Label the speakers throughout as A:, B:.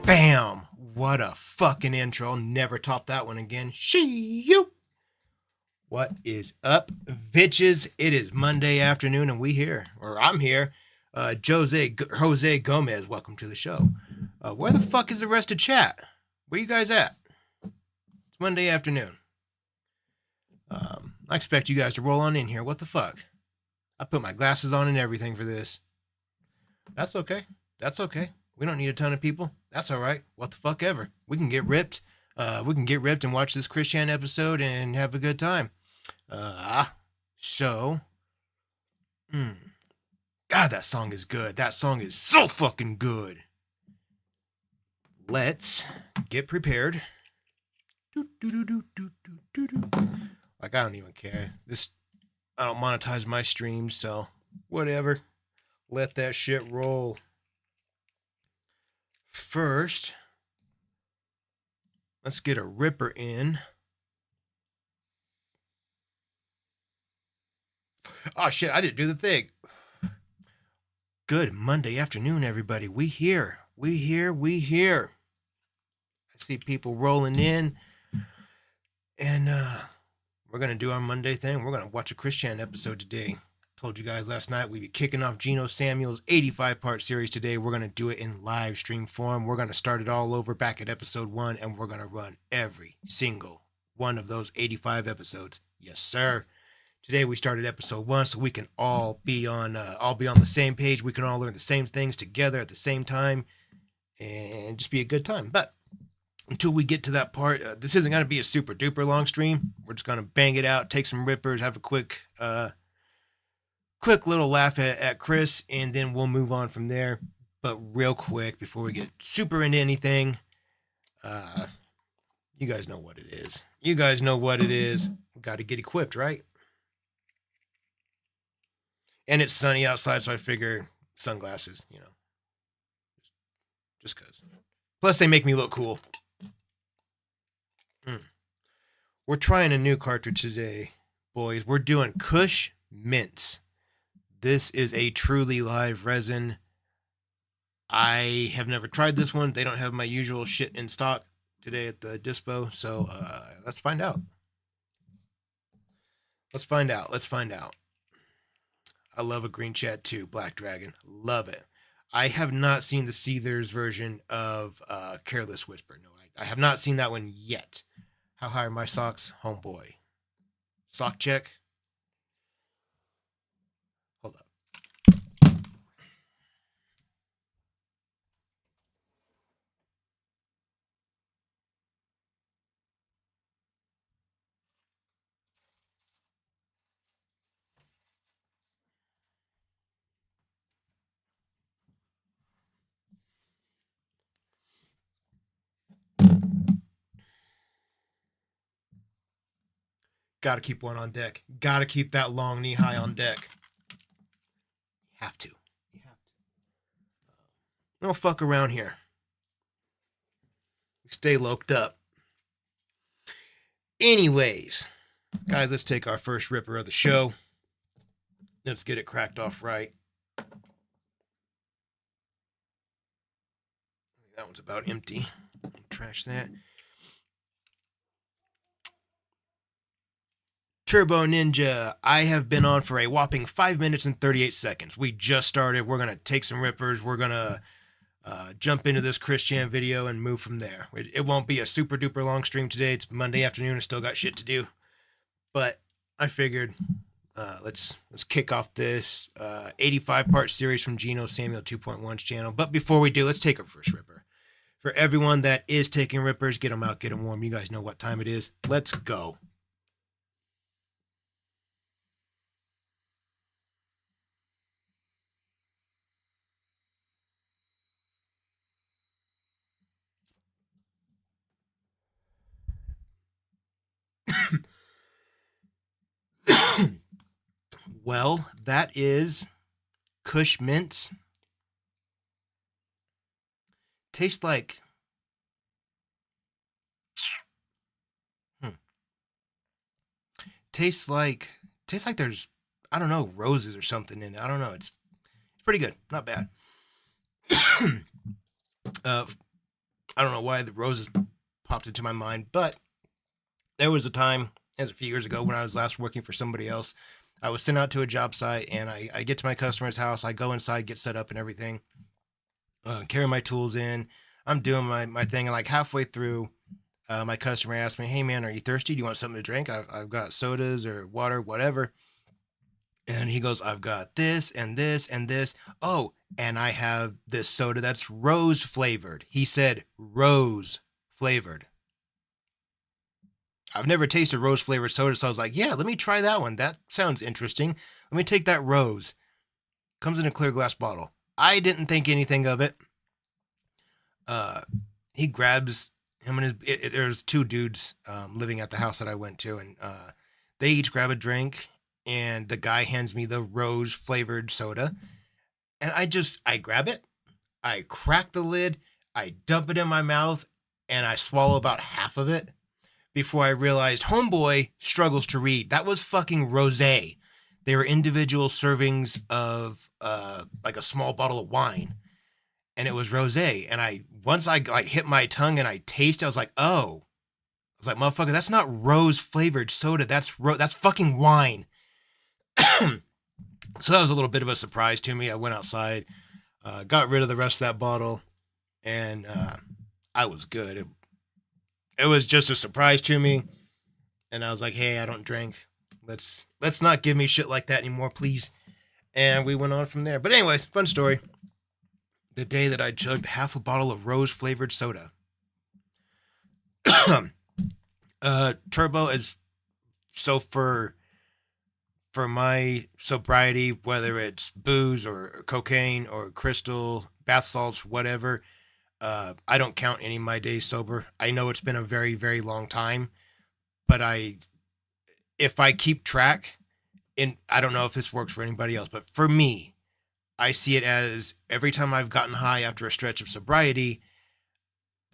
A: Bam! What a fucking intro. Never top that one again. You. What is up, bitches? It is Monday afternoon and I'm here. Jose Gomez, welcome to the show. Where the fuck is the rest of chat? Where you guys at? It's Monday afternoon. I expect you guys to roll on in here. What the fuck? I put my glasses on and everything for this. That's okay. We don't need a ton of people. That's all right. What the fuck ever. We can get ripped. And watch this Christian episode and have a good time. God, that song is good. That song is so fucking good. Let's get prepared. Like, I don't even care. I don't monetize my streams, so whatever. Let that shit roll. First, let's get a ripper in. Oh shit, I didn't do the thing. Good Monday afternoon, everybody. We here. I see people rolling in. And we're going to do our Monday thing. We're going to watch a Christian episode today. Told you guys last night we'd be kicking off Geno Samuel's 85-part series today. We're going to do it in live stream form. We're going to start it all over back at episode 1, and we're going to run every single one of those 85 episodes. Yes, sir. Today we started episode 1 so we can all be on the same page. We can all learn the same things together at the same time and just be a good time. But until we get to that part, this isn't going to be a super duper long stream. We're just going to bang it out, take some rippers, have a quick little laugh at Chris, and then we'll move on from there. But real quick, before we get super into anything, you guys know what it is. We got to get equipped, right? And it's sunny outside, so I figure sunglasses, just because. Plus, they make me look cool. We're trying a new cartridge today, boys. We're doing Kush Mints. This is a truly live resin. I have never tried this one. They don't have my usual shit in stock today at the dispo, so let's find out. Let's find out. I love a green chat too, Black Dragon. Love it. I have not seen the Seethers version of Careless Whisper. No, I have not seen that one yet. How high are my socks? Homeboy. Sock check. Hold up. Gotta keep one on deck. Gotta keep that long knee high on deck. You have to. No fuck around here. Stay loked up. Anyways, guys, let's take our first ripper of the show. Let's get it cracked off right. That one's about empty. Trash that. Turbo Ninja, I have been on for a whopping 5 minutes and 38 seconds. We just started. We're going to take some rippers. We're going to jump into this Christian video and move from there. It won't be a super duper long stream today. It's Monday afternoon. I still got shit to do. But I figured let's kick off this 85-part series from Geno Samuel 2.1's channel. But before we do, let's take our first ripper. For everyone that is taking rippers, get them out, get them warm. You guys know what time it is. Let's go. Well, that is Kush Mints. Tastes like tastes like there's, I don't know, roses or something in it. I don't know. It's pretty good. Not bad. I don't know why the roses popped into my mind, but there was a time, as a few years ago, when I was last working for somebody else. I was sent out to a job site, and I get to my customer's house. I go inside, get set up and everything, carry my tools in. I'm doing my thing, and like halfway through, my customer asked me, "Hey man, are you thirsty? Do you want something to drink? I've got sodas or water, whatever." And he goes, "I've got this and this and this. Oh, and I have this soda that's rose flavored." He said rose flavored. I've never tasted rose flavored soda, so I was like, "Yeah, let me try that one. That sounds interesting. Let me take that rose." Comes in a clear glass bottle. I didn't think anything of it. He grabs him and there's two dudes living at the house that I went to, and they each grab a drink, and the guy hands me the rose flavored soda, and I grab it, I crack the lid, I dump it in my mouth, and I swallow about half of it before I realized homeboy struggles to read. That was fucking rosé. They were individual servings of like a small bottle of wine, and it was rosé. And once I like hit my tongue and I tasted, I was like, oh. I was like, motherfucker, that's not rose flavored soda. That's fucking wine. So that was a little bit of a surprise to me. I went outside, got rid of the rest of that bottle, and I was good. It was just a surprise to me, and I was like, hey, I don't drink. Let's not give me shit like that anymore, please. And we went on from there. But anyways, fun story. The day that I chugged half a bottle of rose flavored soda. Turbo is so for my sobriety, whether it's booze or cocaine or crystal, bath salts, whatever, I don't count any of my days sober. I know it's been a very, very long time, but if I keep track, and I don't know if this works for anybody else, but for me, I see it as every time I've gotten high after a stretch of sobriety,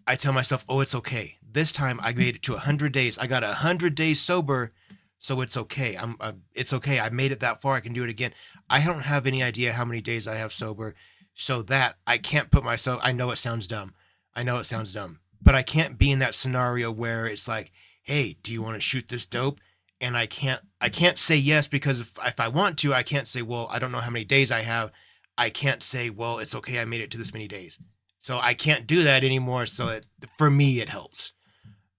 A: I tell myself, oh, it's okay. This time I made it to 100 days. I got 100 days sober, so it's okay. It's okay. I made it that far. I can do it again. I don't have any idea how many days I have sober, so that I can't put myself. I know it sounds dumb, but I can't be in that scenario where it's like, hey, do you want to shoot this dope? And I can't say yes, because if I want to, I can't say, well, I don't know how many days I have. I can't say, well, it's okay, I made it to this many days. So I can't do that anymore. So for me, it helps.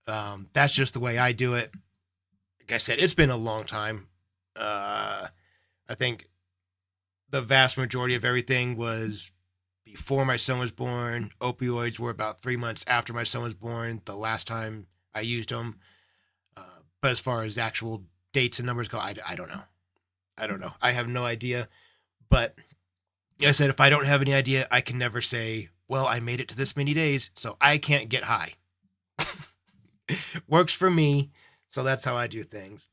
A: That's just the way I do it. Like I said, it's been a long time. I think the vast majority of everything was before my son was born. Opioids were about 3 months after my son was born, the last time I used them. But as far as actual dates and numbers go, I don't know. I have no idea. But like I said, if I don't have any idea, I can never say, well, I made it to this many days, so I can't get high. Works for me, so that's how I do things.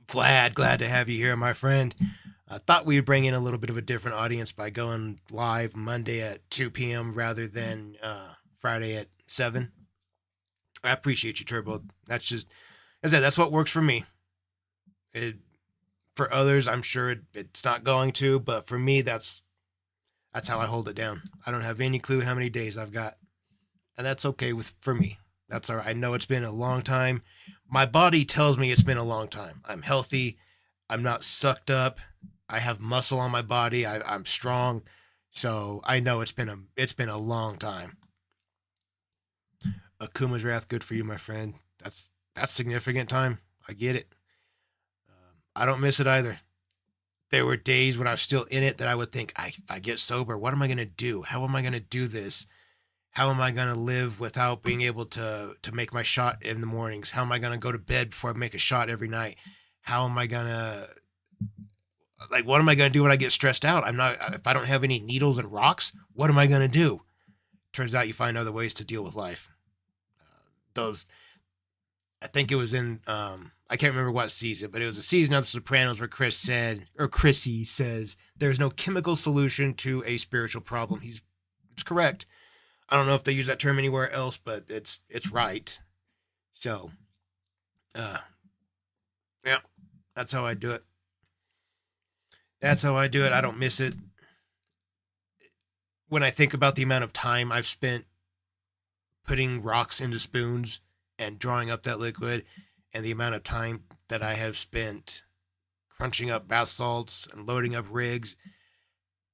A: Glad to have you here, my friend. I thought we'd bring in a little bit of a different audience by going live Monday at 2 p.m. rather than Friday at 7. I appreciate you, Turbo. That's just, as I said, that's what works for me. For others, I'm sure it's not going to, but for me, that's how I hold it down. I don't have any clue how many days I've got, and that's okay for me. That's all right. I know it's been a long time. My body tells me it's been a long time. I'm healthy. I'm not sucked up. I have muscle on my body. I'm strong. So I know it's been a long time. Akuma's Wrath, good for you, my friend. That's significant time. I get it. I don't miss it either. There were days when I was still in it that I would think, if I get sober, what am I going to do? How am I going to do this? How am I going to live without being able to make my shot in the mornings? How am I going to go to bed before I make a shot every night? How am I going to, what am I going to do when I get stressed out? If I don't have any needles and rocks, what am I going to do? Turns out you find other ways to deal with life. I think it was in, I can't remember what season, but it was a season of The Sopranos where Chrissy says, there's no chemical solution to a spiritual problem. It's correct. I don't know if they use that term anywhere else, but it's right. So, yeah, that's how I do it. I don't miss it. When I think about the amount of time I've spent putting rocks into spoons and drawing up that liquid, and the amount of time that I have spent crunching up bath salts and loading up rigs,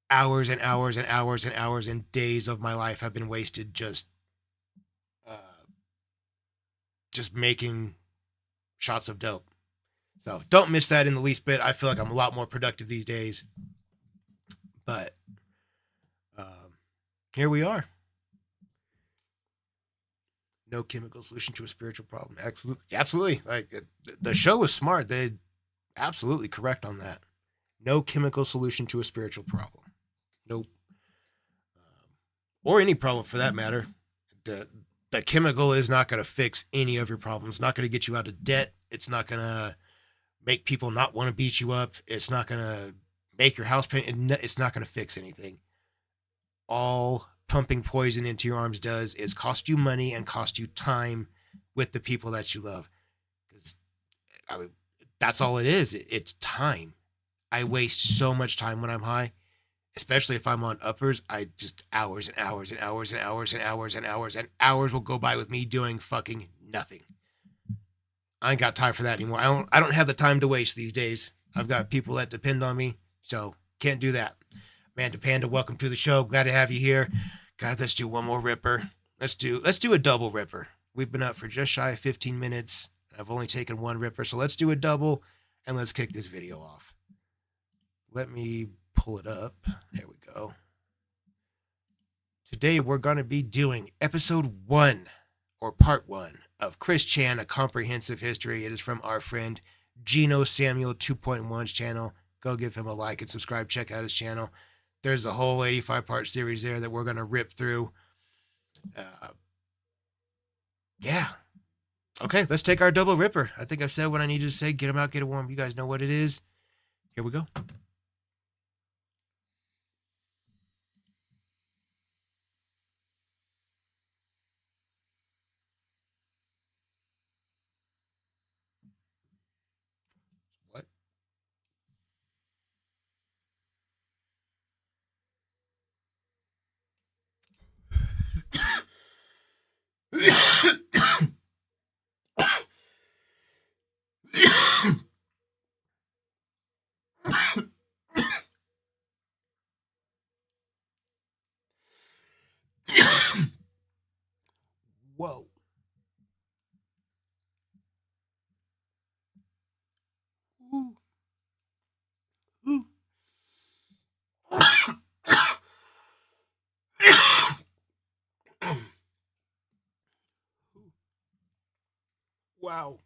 A: hours and hours and hours and hours and days of my life have been wasted uh, just making shots of dope. So don't miss that in the least bit. I feel like I'm a lot more productive these days. But here we are. No chemical solution to a spiritual problem. Absolutely. Like the show was smart. They absolutely correct on that. No chemical solution to a spiritual problem. Nope. Or any problem for that matter. The chemical is not going to fix any of your problems. It's not going to get you out of debt. It's not going to make people not want to beat you up. It's not going to make your house payment. It's not going to fix anything. All pumping poison into your arms does is cost you money and cost you time with the people that you love. Because that's all it is. It's time. I waste so much time when I'm high, especially if I'm on uppers. I just hours and hours and hours and hours and hours and hours and hours will go by with me doing fucking nothing. I ain't got time for that anymore. I don't have the time to waste these days. I've got people that depend on me, so can't do that. Manta Panda, welcome to the show. Glad to have you here. Guys, let's do one more ripper. Let's do a double ripper. We've been up for just shy of 15 minutes. I've only taken one ripper, so let's do a double and let's kick this video off. Let me pull it up. There we go. Today we're going to be doing episode 1 or part 1 of Chris Chan, A Comprehensive History. It is from our friend Gino Samuel 2.1's channel. Go give him a like and subscribe. Check out his channel. There's a whole 85-part series there that we're going to rip through. Yeah. Okay, let's take our double ripper. I think I've said what I needed to say. Get them out, get it warm. You guys know what it is. Here we go. What? Whoa. Ooh. Ooh. Wow.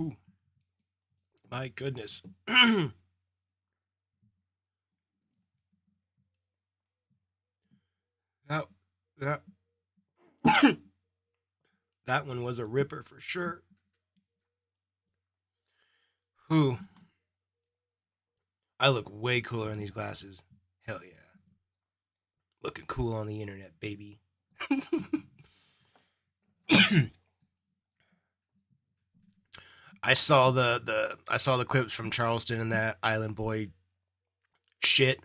A: Ooh. My goodness. that that that one was a ripper for sure. Whew. I look way cooler in these glasses. Hell yeah. Looking cool on the internet, baby. I saw the clips from Charleston and that Island Boy shit.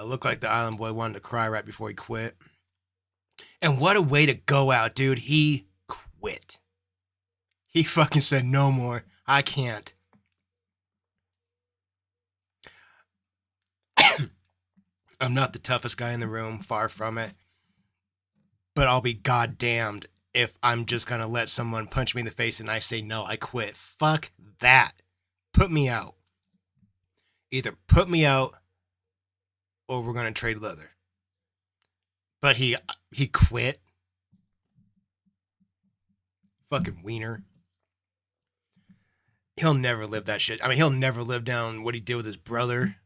A: Looked like the Island Boy wanted to cry right before he quit. And what a way to go out, dude. He quit. He fucking said, no more. I can't. I'm not the toughest guy in the room. Far from it. But I'll be goddamned if I'm just going to let someone punch me in the face and I say, no, I quit. Fuck that. Put me out. Either put me out or we're going to trade leather. But he quit. Fucking wiener. He'll never live that shit. I mean, he'll never live down what he did with his brother.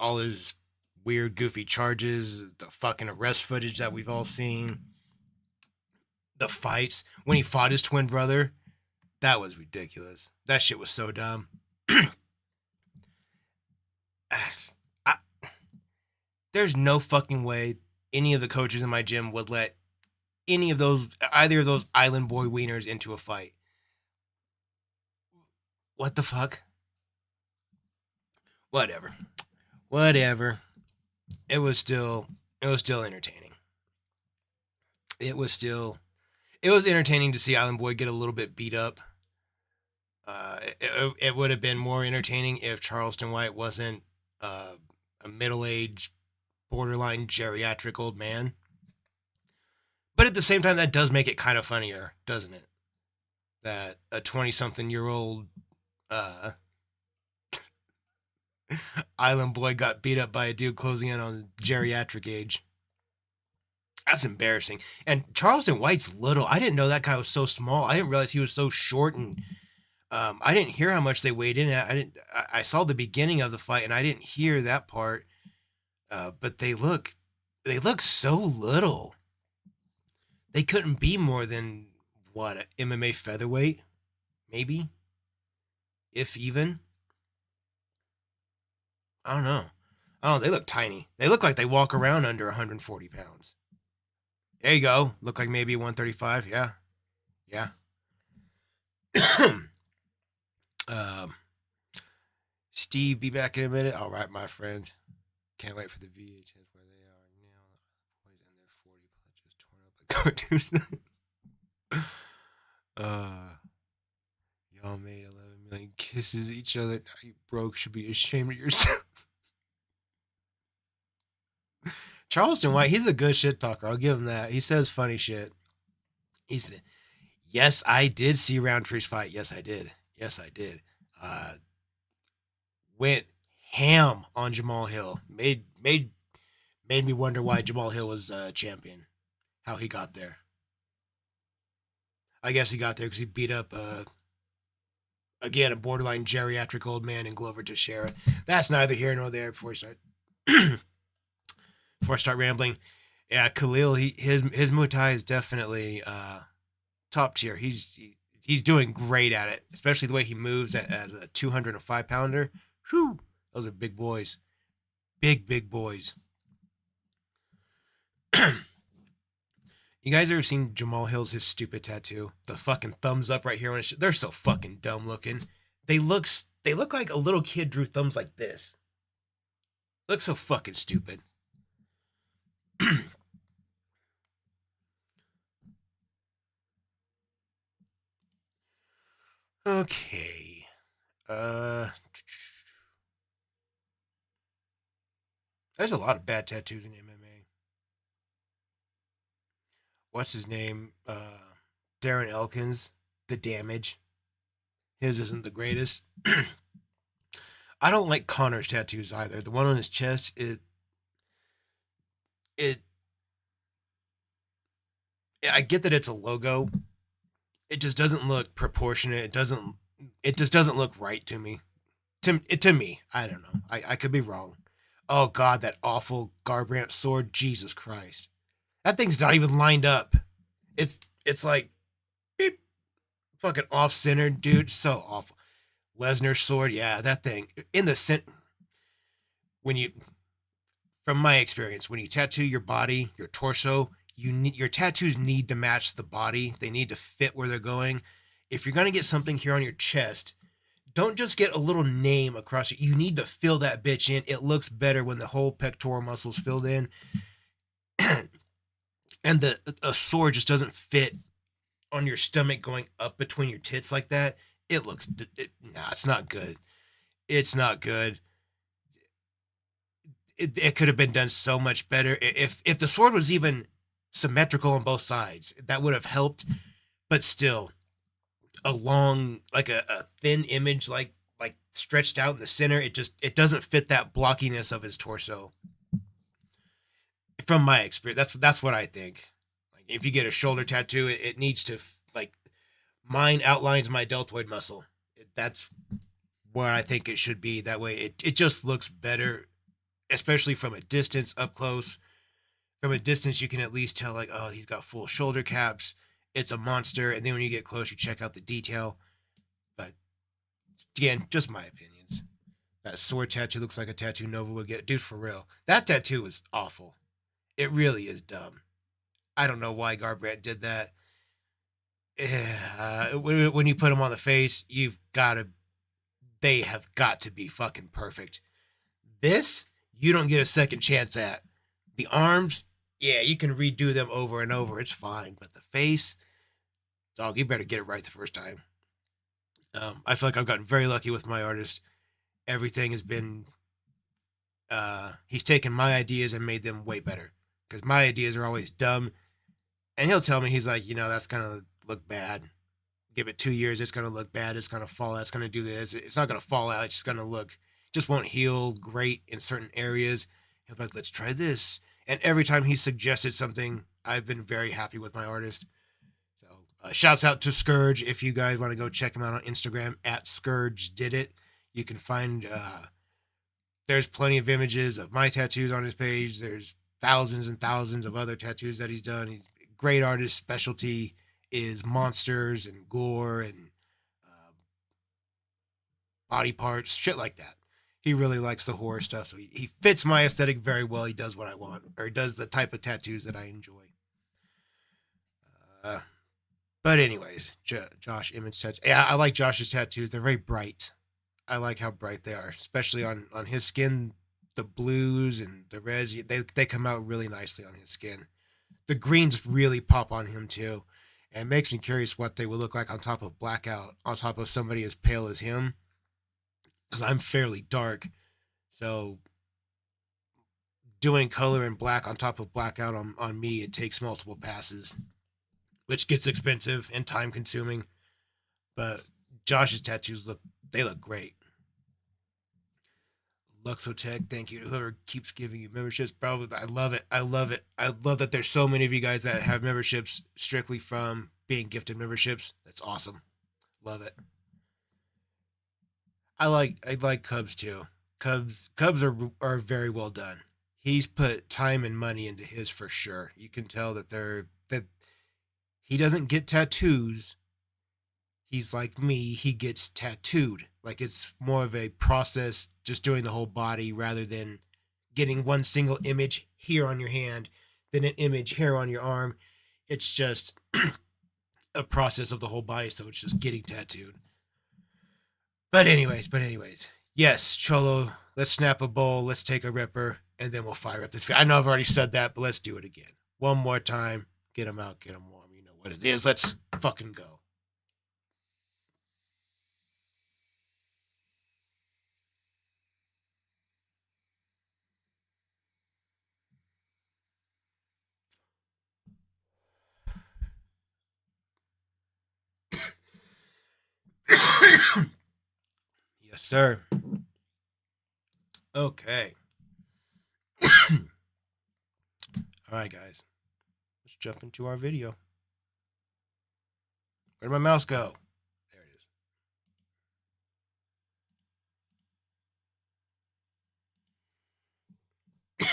A: All his weird, goofy charges, the fucking arrest footage that we've all seen, the fights when he fought his twin brother, that was ridiculous. That shit was so dumb. There's no fucking way any of the coaches in my gym would let either of those Island Boy wieners into a fight. What the fuck? Whatever. Whatever. It was still entertaining. It was entertaining to see Island Boy get a little bit beat up. It would have been more entertaining if Charleston White wasn't a middle-aged, borderline geriatric old man. But at the same time, that does make it kind of funnier, doesn't it? That a 20-something-year-old Island Boy got beat up by a dude closing in on geriatric age. That's embarrassing. And Charleston White's little. I didn't know that guy was so small. I didn't realize he was so short, and I didn't hear how much they weighed in at. I saw the beginning of the fight, and I didn't hear that part. But they look so little. They couldn't be more than what, an MMA featherweight, maybe, if even. I don't know. Oh, they look tiny. They look like they walk around under 140 pounds. There you go. Look like maybe 135. Yeah. Yeah. Steve, be back in a minute. All right, my friend. Can't wait for the VHS where they are now. Boys and their 40 clutches torn up like cartoons. Y'all made 11 million kisses each other. Now you broke. Should be ashamed of yourself. Charleston White, he's a good shit talker. I'll give him that. He says funny shit. He said, yes, I did see Roundtree's fight. Yes, I did. Yes, I did. Went ham on Jamal Hill. Made me wonder why Jamal Hill was champion. How he got there. I guess he got there because he beat up, again, a borderline geriatric old man in Glover Teixeira. That's neither here nor there before I start rambling. Yeah, Khalil, his Muay Thai is definitely top tier. He's doing great at it, especially the way he moves as a 205 pounder. Whew, those are big boys, big boys. You guys ever seen Jamal Hill's his stupid tattoo? The fucking thumbs up right here when they're so fucking dumb looking. They look like a little kid drew thumbs like this. Look so fucking stupid. Okay. There's a lot of bad tattoos in MMA. What's his name? Darren Elkins. The Damage. His isn't the greatest. I don't like Connor's tattoos either. The one on his chest, I get that it's a logo. It just doesn't look proportionate. It just doesn't look right to me. To me, I don't know. I could be wrong. Oh God, that awful Garbrandt sword. Jesus Christ. That thing's not even lined up. It's like beep, fucking off center, dude. So awful. Lesnar's sword, yeah, that thing in the center. From my experience, when you tattoo your body, your torso, your tattoos need to match the body. They need to fit where they're going. If you're gonna get something here on your chest, don't just get a little name across it. You need to fill that bitch in. It looks better when the whole pectoral muscle's filled in. And a sword just doesn't fit on your stomach going up between your tits like that. It's not good. It's not good. It could have been done so much better. If the sword was even symmetrical on both sides, that would have helped. But still, a long, like a thin image, like stretched out in the center, it doesn't fit that blockiness of his torso. From my experience, that's what I think. Like if you get a shoulder tattoo, it needs to mine outlines my deltoid muscle. That's where I think it should be. That way, it just looks better, especially from a distance, up close. From a distance, you can at least tell, like, oh, he's got full shoulder caps. It's a monster. And then when you get close, you check out the detail. But again, just my opinions. That sword tattoo looks like a tattoo Nova would get. Dude, for real. That tattoo is awful. It really is dumb. I don't know why Garbrandt did that. When you put them on the face, they have got to be fucking perfect. This, you don't get a second chance at. The arms, yeah, you can redo them over and over. It's fine. But the face, dog, you better get it right the first time. I feel like I've gotten very lucky with my artist. Everything has been, he's taken my ideas and made them way better. Because my ideas are always dumb. And he'll tell me, he's like, that's going to look bad. Give it 2 years, it's going to look bad. It's going to fall out. It's going to do this. It's not going to fall out. It's just going to look, just won't heal great in certain areas. He'll be like, let's try this. And every time he suggested something, I've been very happy with my artist. So shouts out to Scourge. If you guys want to go check him out on Instagram, @ScourgeDidIt. You can find, there's plenty of images of my tattoos on his page. There's thousands and thousands of other tattoos that he's done. He's a great artist. Specialty is monsters and gore and body parts, shit like that. He really likes the horror stuff, so he fits my aesthetic very well. He does what I want, or he does the type of tattoos that I enjoy. But anyways, Josh Image tattoos. Yeah, I like Josh's tattoos. They're very bright. I like how bright they are, especially on his skin. The blues and the reds, they come out really nicely on his skin. The greens really pop on him too. And it makes me curious what they would look like on top of blackout, on top of somebody as pale as him. Because I'm fairly dark. So doing color and black on top of blackout on me, it takes multiple passes, which gets expensive and time consuming. But Josh's tattoos look great. Luxotech, thank you to whoever keeps giving you memberships. Probably, I love it. I love that there's so many of you guys that have memberships strictly from being gifted memberships. That's awesome. Love it. I like Cubs too. Cubs are very well done. He's put time and money into his for sure. You can tell that he doesn't get tattoos. He's like me. He gets tattooed. Like it's more of a process, just doing the whole body rather than getting one single image here on your hand, then an image here on your arm. It's just a process of the whole body. So it's just getting tattooed. But anyways, yes, Cholo, let's snap a bowl, let's take a ripper, and then we'll fire up this video. I know I've already said that, but let's do it again. One more time. Get them out, get them warm. You know what it is. Let's fucking go. Yes, sir. Okay. All right, guys. Let's jump into our video. Where'd my mouse go? There it is.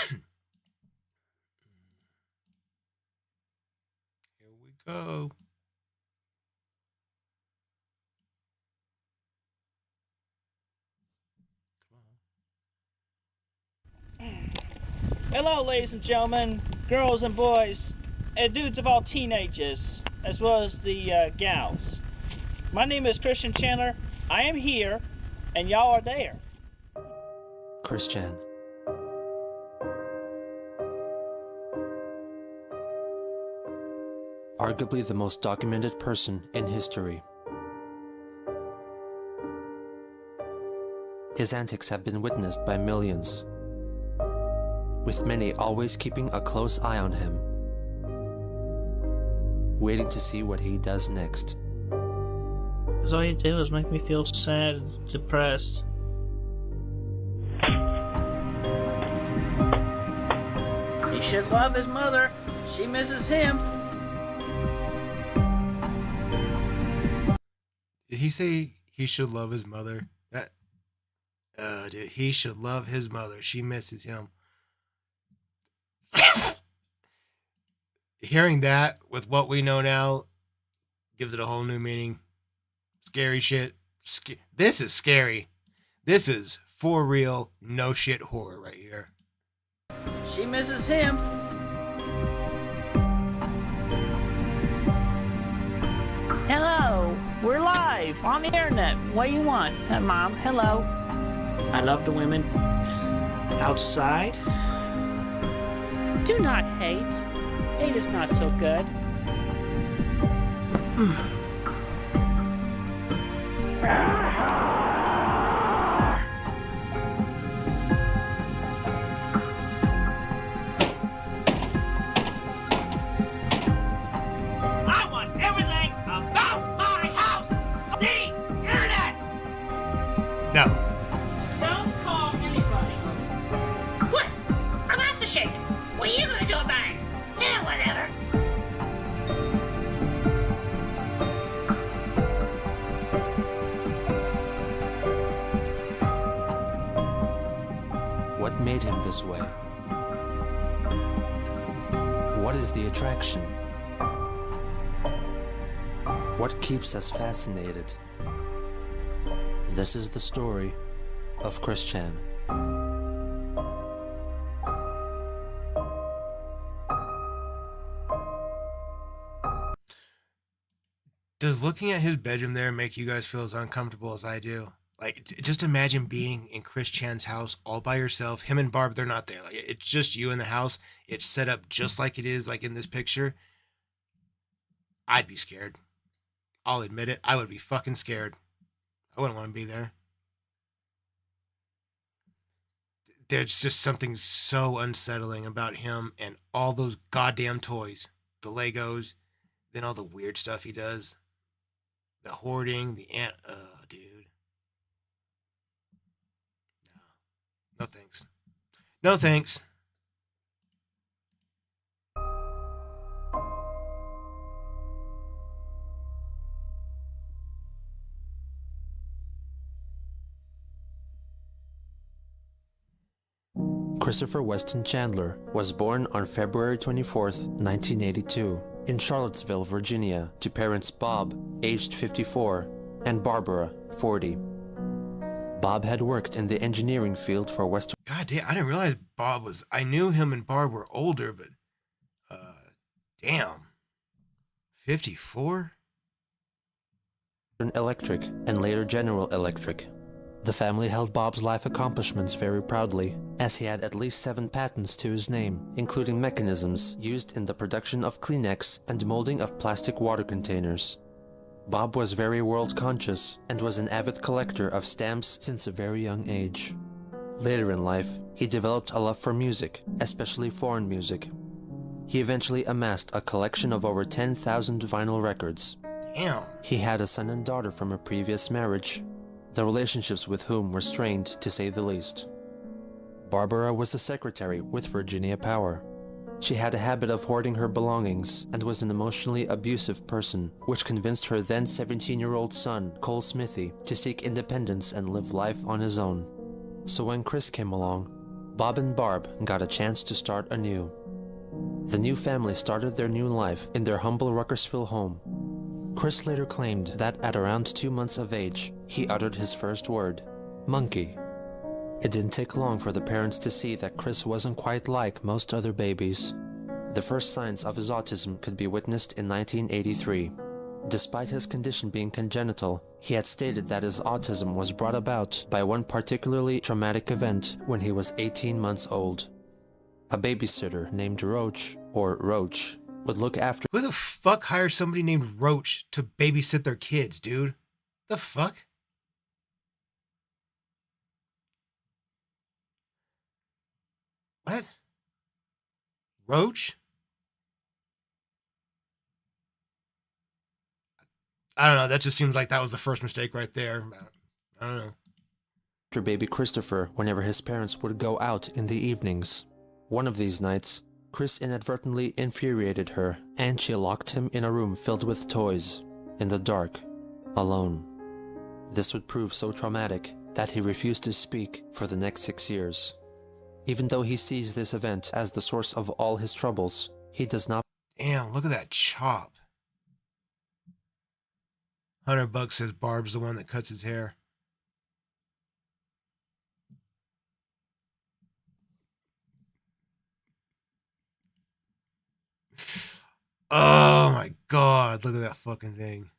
A: Here we go.
B: Hello, ladies and gentlemen, girls and boys, and dudes of all teenagers, as well as the gals. My name is Christian Chandler. I am here, and y'all are there.
C: Christian. Arguably the most documented person in history. His antics have been witnessed by millions, with many always keeping a close eye on him, waiting to see what he does next.
B: Because all you do is make me feel sad and depressed. He should love his mother. She misses him.
A: Did he say he should love his mother? Dude, he should love his mother. She misses him. Hearing that with what we know now gives it a whole new meaning. Scary shit. This is scary. This is for real, no shit horror right here.
B: She misses him. Hello, we're live on the internet. What do you want? Mom, hello. I love the women.
D: Outside?
E: Do not hate. Hate is not so good.
D: I want everything about my house! The internet!
A: No.
D: Don't call anybody.
F: What? I'm asked to shake. What are you gonna do about it? Yeah, whatever.
C: What made him this way? What is the attraction? What keeps us fascinated? This is the story of Chris Chan.
A: Does looking at his bedroom there make you guys feel as uncomfortable as I do? Like, just imagine being in Chris Chan's house all by yourself. Him and Barb, they're not there. Like, it's just you in the house. It's set up just like it is, like in this picture. I'd be scared. I'll admit it. I would be fucking scared. I wouldn't want to be there. There's just something so unsettling about him and all those goddamn toys. The Legos, then all the weird stuff he does. The hoarding, the dude. No thanks. No thanks.
C: Christopher Weston Chandler was born on February 24th, 1982, in Charlottesville, Virginia, to parents Bob, aged 54, and Barbara, 40. Bob had worked in the engineering field for Western
A: God damn, I didn't realize Bob was. I knew him and Barb were older, but damn, 54.
C: Electric and later General Electric. The family held Bob's life accomplishments very proudly, as he had at least 7 patents to his name, including mechanisms used in the production of Kleenex and molding of plastic water containers. Bob was very world-conscious and was an avid collector of stamps since a very young age. Later in life, he developed a love for music, especially foreign music. He eventually amassed a collection of over 10,000 vinyl records.
A: Damn.
C: He had a son and daughter from a previous marriage, the relationships with whom were strained to say the least. Barbara was a secretary with Virginia Power. She had a habit of hoarding her belongings and was an emotionally abusive person, which convinced her then 17-year-old son, Cole Smithy, to seek independence and live life on his own. So when Chris came along, Bob and Barb got a chance to start anew. The new family started their new life in their humble Ruckersville home. Chris later claimed that at around 2 months of age, he uttered his first word, monkey. It didn't take long for the parents to see that Chris wasn't quite like most other babies. The first signs of his autism could be witnessed in 1983. Despite his condition being congenital, he had stated that his autism was brought about by one particularly traumatic event when he was 18 months old. A babysitter named Roach, or Roach, would look after.
A: Who the fuck hires somebody named Roach to babysit their kids, dude? The fuck? What? Roach? I don't know. That just seems like that was the first mistake right there. I don't know.
C: After baby Christopher whenever his parents would go out in the evenings. One of these nights, Chris inadvertently infuriated her, and she locked him in a room filled with toys, in the dark, alone. This would prove so traumatic that he refused to speak for the next 6 years. Even though he sees this event as the source of all his troubles, he does not.
A: Damn, look at that chop. $100 says Barb's the one that cuts his hair. Oh my god, look at that fucking thing.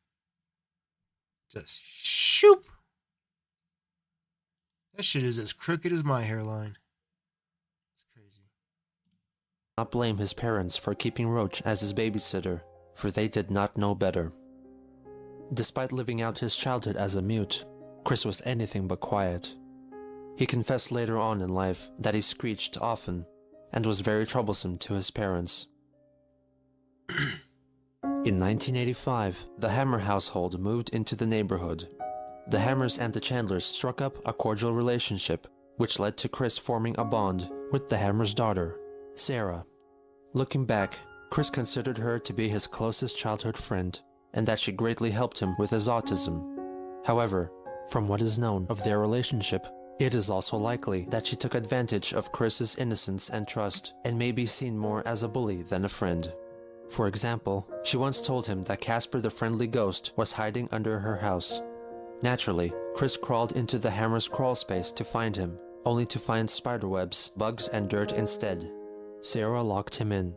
A: Just shoop. That shit is as crooked as my hairline.
C: not blame his parents for keeping Roach as his babysitter, for they did not know better. Despite living out his childhood as a mute, Chris was anything but quiet. He confessed later on in life that he screeched often and was very troublesome to his parents. In 1985, the Hammer household moved into the neighborhood. The Hammers and the Chandlers struck up a cordial relationship, which led to Chris forming a bond with the Hammer's daughter, Sarah. Looking back, Chris considered her to be his closest childhood friend, and that she greatly helped him with his autism. However, from what is known of their relationship, it is also likely that she took advantage of Chris's innocence and trust, and may be seen more as a bully than a friend. For example, she once told him that Casper the Friendly Ghost was hiding under her house. Naturally, Chris crawled into the Hammer's crawl space to find him, only to find spiderwebs, bugs, and dirt instead. Sarah locked him in.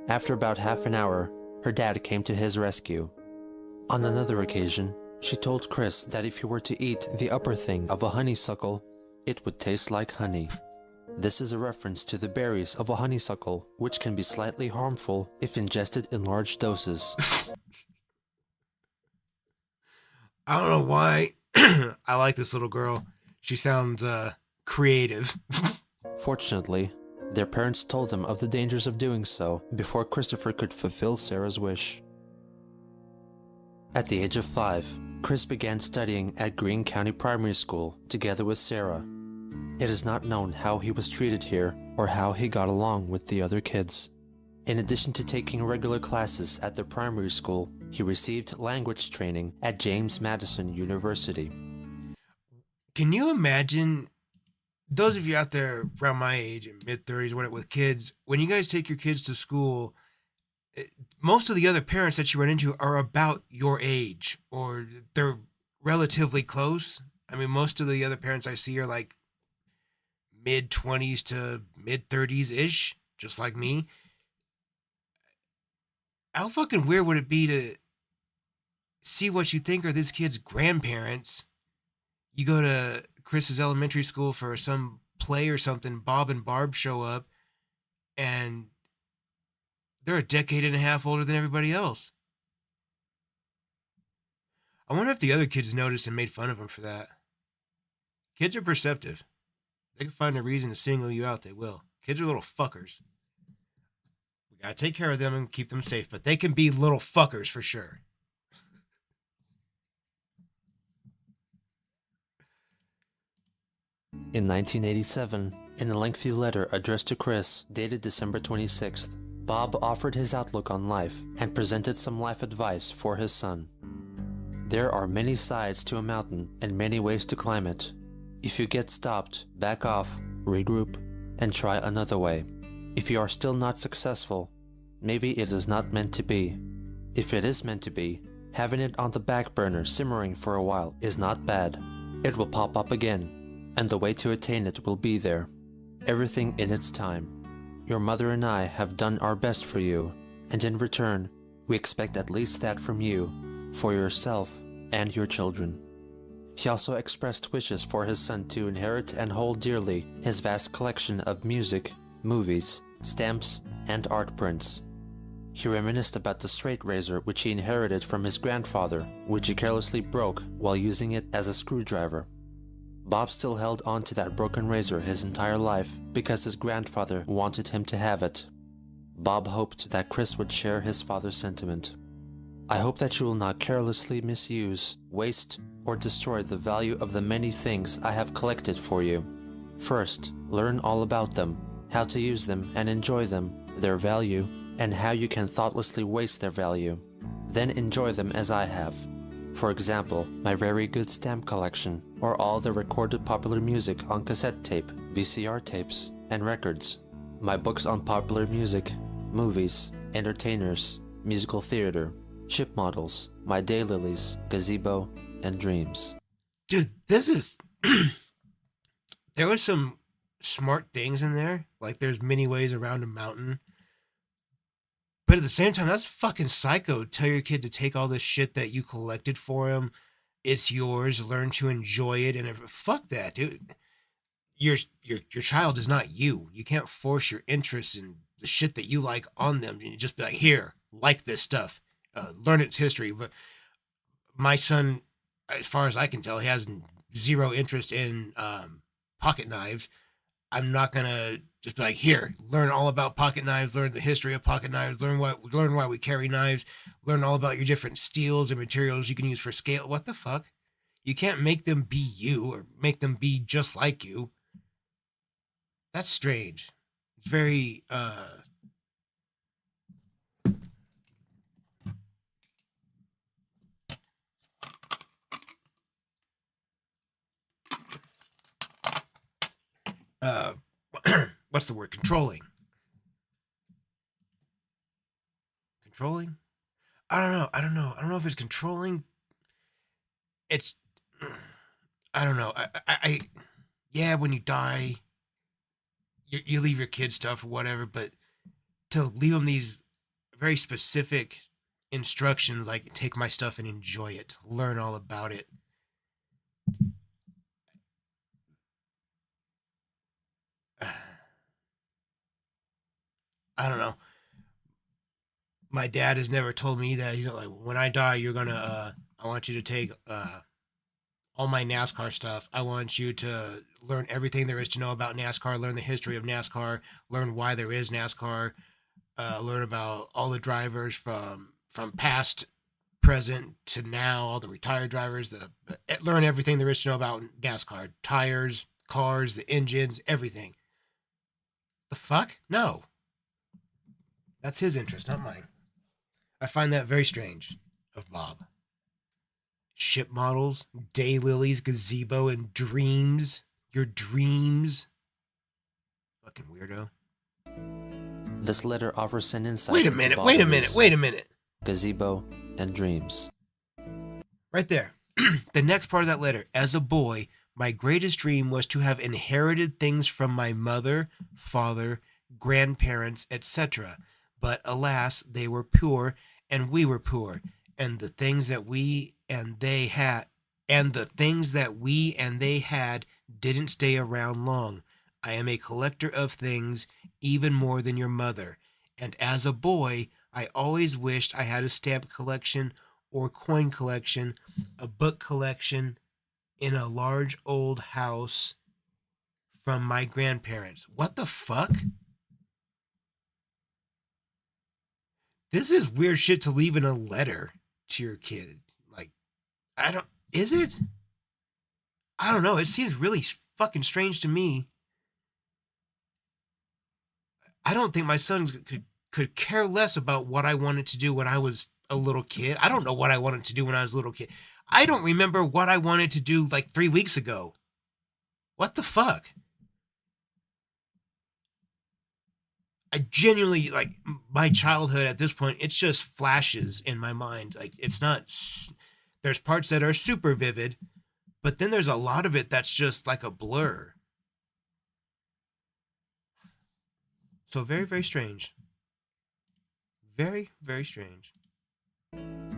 C: After about half an hour, her dad came to his rescue. On another occasion, she told Chris that if he were to eat the upper thing of a honeysuckle, it would taste like honey. This is a reference to the berries of a honeysuckle, which can be slightly harmful if ingested in large doses.
A: I don't know why I like this little girl. She sounds creative.
C: Fortunately, their parents told them of the dangers of doing so before Christopher could fulfill Sarah's wish. At the age of 5, Chris began studying at Greene County Primary School together with Sarah. It is not known how he was treated here or how he got along with the other kids. In addition to taking regular classes at the primary school, he received language training at James Madison University.
A: Can you imagine, those of you out there around my age, in mid-30s, with kids, when you guys take your kids to school, most of the other parents that you run into are about your age, or they're relatively close. I mean, most of the other parents I see are like mid-20s to mid-30s-ish, just like me. How fucking weird would it be to see what you think are this kid's grandparents? You go to Chris's elementary school for some play or something, Bob and Barb show up, and they're a decade and a half older than everybody else. I wonder if the other kids noticed and made fun of him for that. Kids are perceptive. They can find a reason to single you out, they will. Kids are little fuckers. We gotta take care of them and keep them safe, but they can be little fuckers for sure.
C: In 1987, in a lengthy letter addressed to Chris, dated December 26th, Bob offered his outlook on life and presented some life advice for his son. There are many sides to a mountain and many ways to climb it. If you get stopped, back off, regroup, and try another way. If you are still not successful, maybe it is not meant to be. If it is meant to be, having it on the back burner simmering for a while is not bad. It will pop up again, and the way to attain it will be there. Everything in its time. Your mother and I have done our best for you, and in return, we expect at least that from you, for yourself and your children. He also expressed wishes for his son to inherit and hold dearly his vast collection of music, movies, stamps, and art prints. He reminisced about the straight razor which he inherited from his grandfather, which he carelessly broke while using it as a screwdriver. Bob still held on to that broken razor his entire life because his grandfather wanted him to have it. Bob hoped that Chris would share his father's sentiment. I hope that you will not carelessly misuse, waste, or destroy the value of the many things I have collected for you. First, learn all about them, how to use them and enjoy them, their value, and how you can thoughtlessly waste their value. Then enjoy them as I have. For example, my very good stamp collection, or all the recorded popular music on cassette tape, VCR tapes, and records. My books on popular music, movies, entertainers, musical theater, ship models, my daylilies, gazebo, and dreams.
A: Dude, this is... There was some smart things in there. Like, there's many ways around a mountain. But at the same time, that's fucking psycho. Tell your kid to take all this shit that you collected for him. It's yours. Learn to enjoy it. And fuck that, dude. your child is not you. You can't force your interest in the shit that you like on them. You just be like, here, like this stuff, learn its history. My son, as far as I can tell, he has zero interest in pocket knives. I'm not gonna just be like, here, learn all about pocket knives, learn the history of pocket knives, learn why we carry knives, learn all about your different steels and materials you can use for scale. What the fuck? You can't make them be you or make them be just like you. That's strange. It's very what's the word? Controlling. Controlling? I don't know. I don't know if it's controlling. It's, I don't know. Yeah, when you die, you leave your kids stuff or whatever, but to leave them these very specific instructions, like take my stuff and enjoy it, learn all about it. I don't know. My dad has never told me that. He's like, when I die, you're gonna, I want you to take all my NASCAR stuff. I want you to learn everything there is to know about NASCAR, learn the history of NASCAR, learn why there is NASCAR, learn about all the drivers from past, present to now, all the retired drivers, learn everything there is to know about NASCAR, tires, cars, the engines, everything. The fuck? No. That's his interest, not mine. I find that very strange of Bob. Ship models, daylilies, gazebo, and dreams. Your dreams. Fucking weirdo.
C: This letter offers an insight.
A: Wait a minute.
C: Gazebo and dreams.
A: Right there. The next part of that letter. As a boy, my greatest dream was to have inherited things from my mother, father, grandparents, etc. But alas, they were poor and we were poor, and the things that we and they had didn't stay around long. I am a collector of things, even more than your mother. And as a boy, I always wished I had a stamp collection or coin collection, a book collection in a large old house from my grandparents. What the fuck? This is weird shit to leave in a letter to your kid. Like, is it? I don't know. It seems really fucking strange to me. I don't think my son could care less about what I wanted to do when I was a little kid. I don't know what I wanted to do when I was a little kid. I don't remember what I wanted to do like 3 weeks ago. What the fuck? I genuinely, like, my childhood at this point, it's just flashes in my mind. Like, it's not, there's parts that are super vivid, but then there's a lot of it that's just like a blur. So very, very strange. Very, very strange.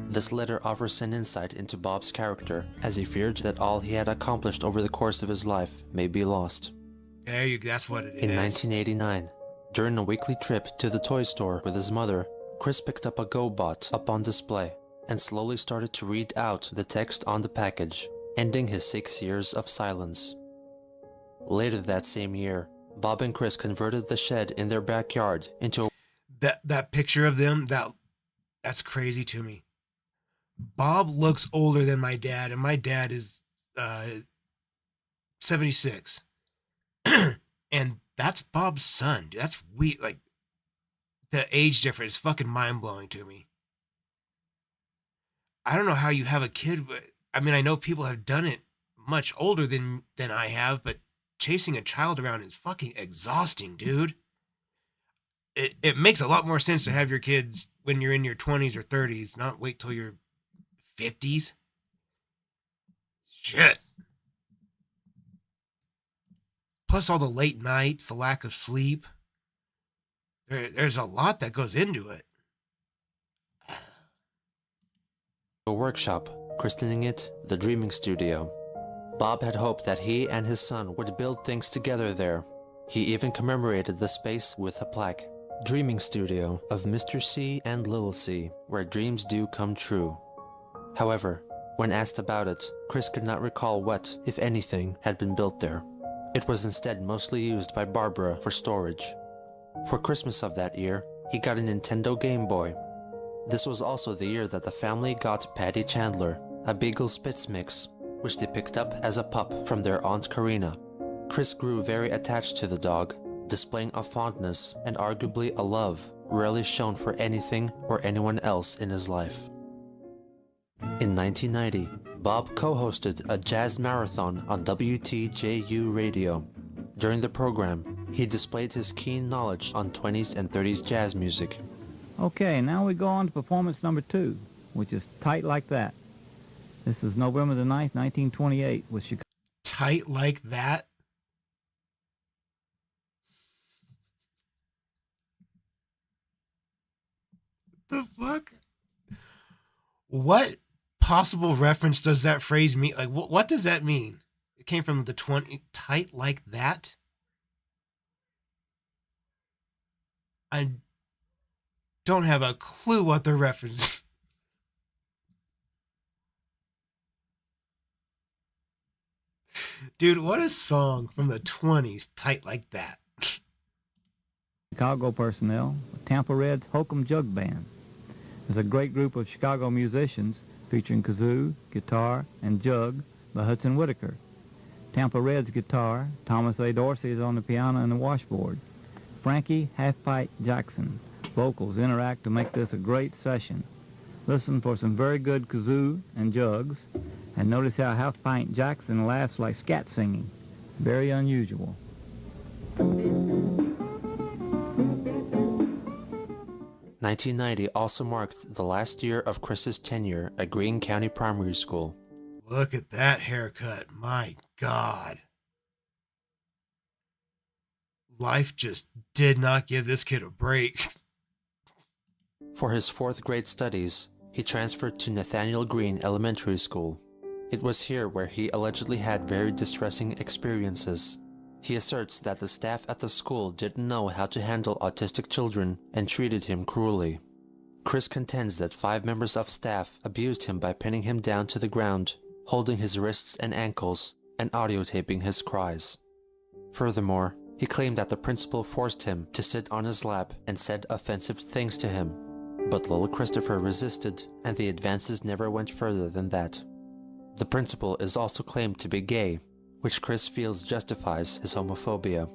C: This letter offers an insight into Bob's character, as he feared that all he had accomplished over the course of his life may be lost.
A: There you go, that's what it is.
C: In 1989, during a weekly trip to the toy store with his mother, Chris picked up a GoBot up on display and slowly started to read out the text on the package, ending his 6 years of silence. Later that same year, Bob and Chris converted the shed in their backyard into
A: that picture of them, that's crazy to me. Bob looks older than my dad, and my dad is 76. And that's Bob's son. Dude, that's weird. Like, the age difference is fucking mind-blowing to me. I don't know how you have a kid, but I mean, I know people have done it much older than I have, but chasing a child around is fucking exhausting, dude. It makes a lot more sense to have your kids when you're in your 20s or 30s, not wait till your 50s. Shit. Plus all the late nights, the lack of sleep. There's a lot that goes into it.
C: a workshop, christening it the Dreaming Studio. Bob had hoped that he and his son would build things together there. He even commemorated the space with a plaque, Dreaming Studio of Mr. C and Little C, where dreams do come true. However, when asked about it, Chris could not recall what, if anything, had been built there. It was instead mostly used by Barbara for storage. For Christmas of that year, he got a Nintendo Game Boy. This was also the year that the family got Patty Chandler, a Beagle Spitz mix, which they picked up as a pup from their Aunt Karina. Chris grew very attached to the dog, displaying a fondness and arguably a love rarely shown for anything or anyone else in his life. In 1990, Bob co-hosted a jazz marathon on WTJU radio. During the program, he displayed his keen knowledge on 20s and 30s jazz music.
G: Okay, now we go on to performance number 2, which is Tight Like That. This is November the 9th, 1928, with Chicago.
A: Tight Like That? The fuck? What possible reference does that phrase mean? Like, what does that mean? It came from the 20... Tight Like That? I don't have a clue what the reference. Dude, what a song from the 20s, Tight Like That.
G: Chicago personnel, Tampa Red's Hokum Jug Band. It's a great group of Chicago musicians featuring kazoo, guitar, and jug by Hudson Whitaker. Tampa Red's guitar, Thomas A. Dorsey is on the piano and the washboard. Frankie Half-Pint Jackson vocals interact to make this a great session. Listen for some very good kazoo and jugs, and notice how Half-Pint Jackson laughs like scat singing. Very unusual.
C: 1990 also marked the last year of Chris's tenure at Greene County Primary School.
A: Look at that haircut. My God. Life just did not give this kid a break.
C: For his 4th grade studies, he transferred to Nathaniel Greene Elementary School. It was here where he allegedly had very distressing experiences. He asserts that the staff at the school didn't know how to handle autistic children and treated him cruelly. Chris contends that 5 members of staff abused him by pinning him down to the ground, holding his wrists and ankles, and audiotaping his cries. Furthermore, he claimed that the principal forced him to sit on his lap and said offensive things to him, but little Christopher resisted, and the advances never went further than that. The principal is also claimed to be gay, which Chris feels justifies his homophobia.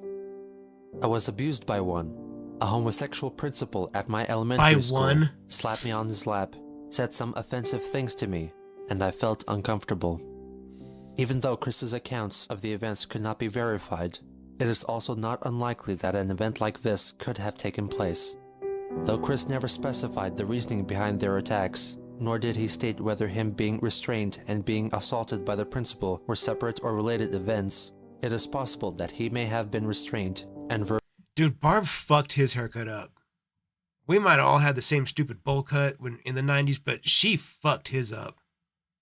C: I was abused by one. A homosexual principal at my elementary school slapped me on his lap, said some offensive things to me, and I felt uncomfortable. Even though Chris's accounts of the events could not be verified, it is also not unlikely that an event like this could have taken place. Though Chris never specified the reasoning behind their attacks, nor did he state whether him being restrained and being assaulted by the principal were separate or related events, it is possible that he may have been restrained and
A: Dude, Barb fucked his haircut up. We might have all had the same stupid bowl cut when in the 90s, but she fucked his up.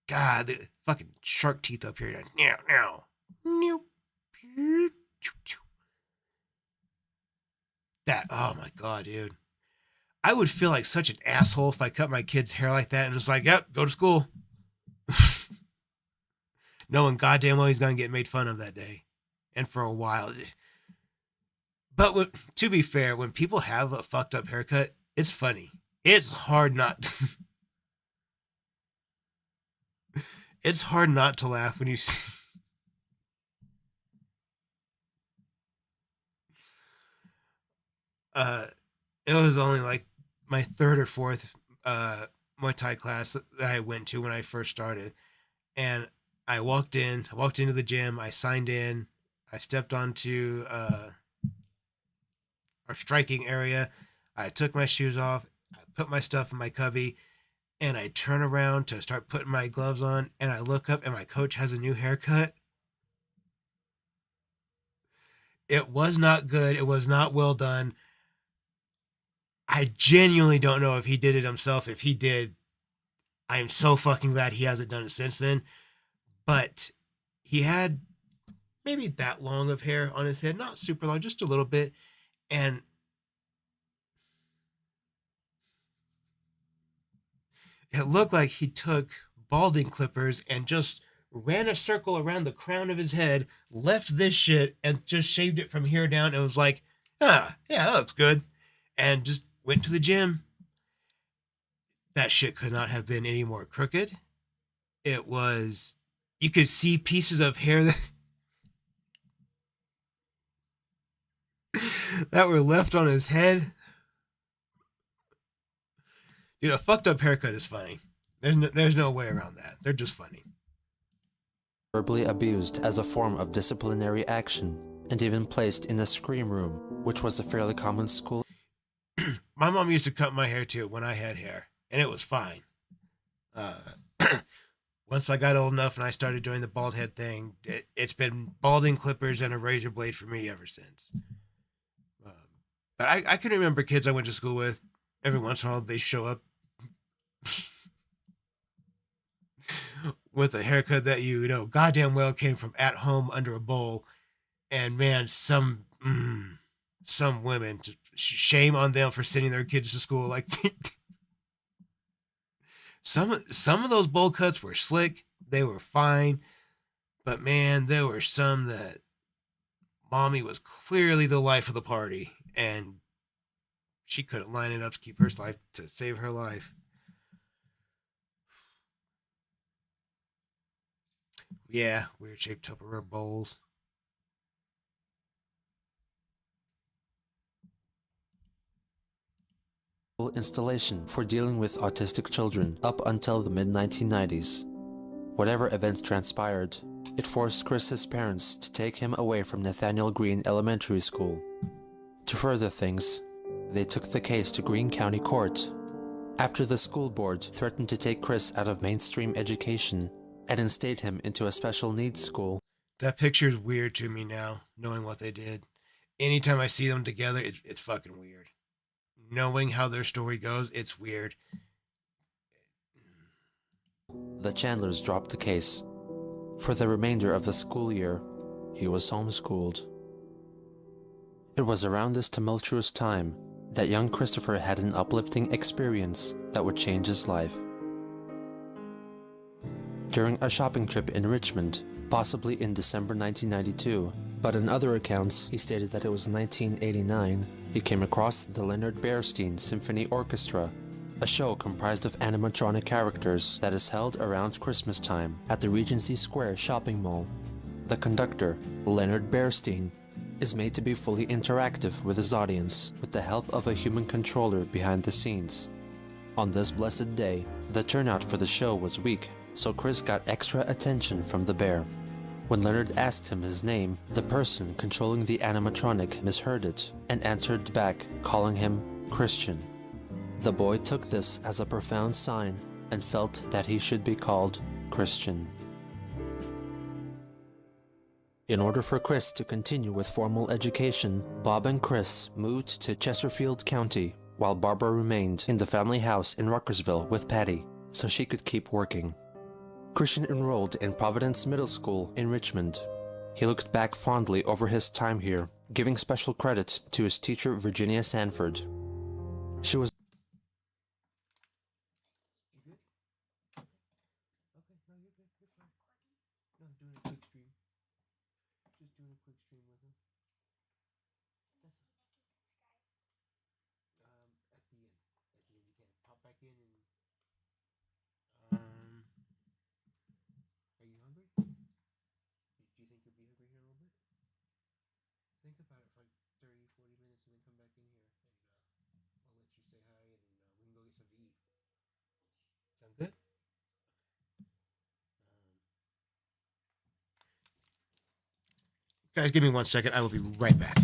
A: God, the fucking shark teeth up here. Now. That, oh my God, dude. I would feel like such an asshole if I cut my kid's hair like that and was like, yep, go to school. Knowing goddamn well he's going to get made fun of that day. And for a while. But to be fair, when people have a fucked up haircut, it's funny. It's hard not it's hard not to laugh when you it was only like my 3rd or 4th Muay Thai class that I went to when I first started. And I walked into the gym, I signed in, I stepped onto our striking area, I took my shoes off, I put my stuff in my cubby, and I turn around to start putting my gloves on, and I look up and my coach has a new haircut. It was not good. It was not well done. I genuinely don't know if he did it himself. If he did, I am so fucking glad he hasn't done it since then. But he had maybe that long of hair on his head, not super long, just a little bit. And it looked like he took balding clippers and just ran a circle around the crown of his head, left this shit, and just shaved it from here down. And was like, yeah, that looks good. And just went to the gym. That shit could not have been any more crooked. It was, you could see pieces of hair that were left on his head. Dude, a fucked up haircut is funny. There's no way around that. They're just funny.
C: Verbally abused as a form of disciplinary action, and even placed in the scream room, which was a fairly common school.
A: My mom used to cut my hair too when I had hair, and it was fine. Once I got old enough and I started doing the bald head thing, it's been balding clippers and a razor blade for me ever since. But I can remember kids I went to school with, every once in a while they show up with a haircut that you know goddamn well came from at home under a bowl. And man, some women, shame on them for sending their kids to school like some of those bowl cuts were slick, they were fine, but man, there were some that mommy was clearly the life of the party, and she couldn't line it up to keep her life, to save her life. Yeah, weird shaped Tupperware bowls.
C: Installation for dealing with autistic children up until the mid-1990s. Whatever events transpired, it forced Chris's parents to take him away from Nathaniel Green Elementary School. To further things, they took the case to Greene County Court after the school board threatened to take Chris out of mainstream education and instate him into a special needs school.
A: That picture's weird to me now, knowing what they did. Anytime I see them together, it's fucking weird. Knowing how their story goes, it's weird.
C: The Chandlers dropped the case. For the remainder of the school year, he was homeschooled. It was around this tumultuous time that young Christopher had an uplifting experience that would change his life. During a shopping trip in Richmond, possibly in December 1992, but in other accounts he stated that it was 1989, he came across the Leonard Bernstein Symphony Orchestra, a show comprised of animatronic characters that is held around Christmas time at the Regency Square shopping mall. The conductor, Leonard Bernstein, is made to be fully interactive with his audience with the help of a human controller behind the scenes. On this blessed day, the turnout for the show was weak, so Chris got extra attention from the bear. When Leonard asked him his name, the person controlling the animatronic misheard it and answered back, calling him Christian. The boy took this as a profound sign and felt that he should be called Christian. In order for Chris to continue with formal education, Bob and Chris moved to Chesterfield County, while Barbara remained in the family house in Ruckersville with Patty, so she could keep working. Christian enrolled in Providence Middle School in Richmond. He looked back fondly over his time here, giving special credit to his teacher Virginia Sanford. She was
A: Good. Guys, give me 1 second. I will be right back.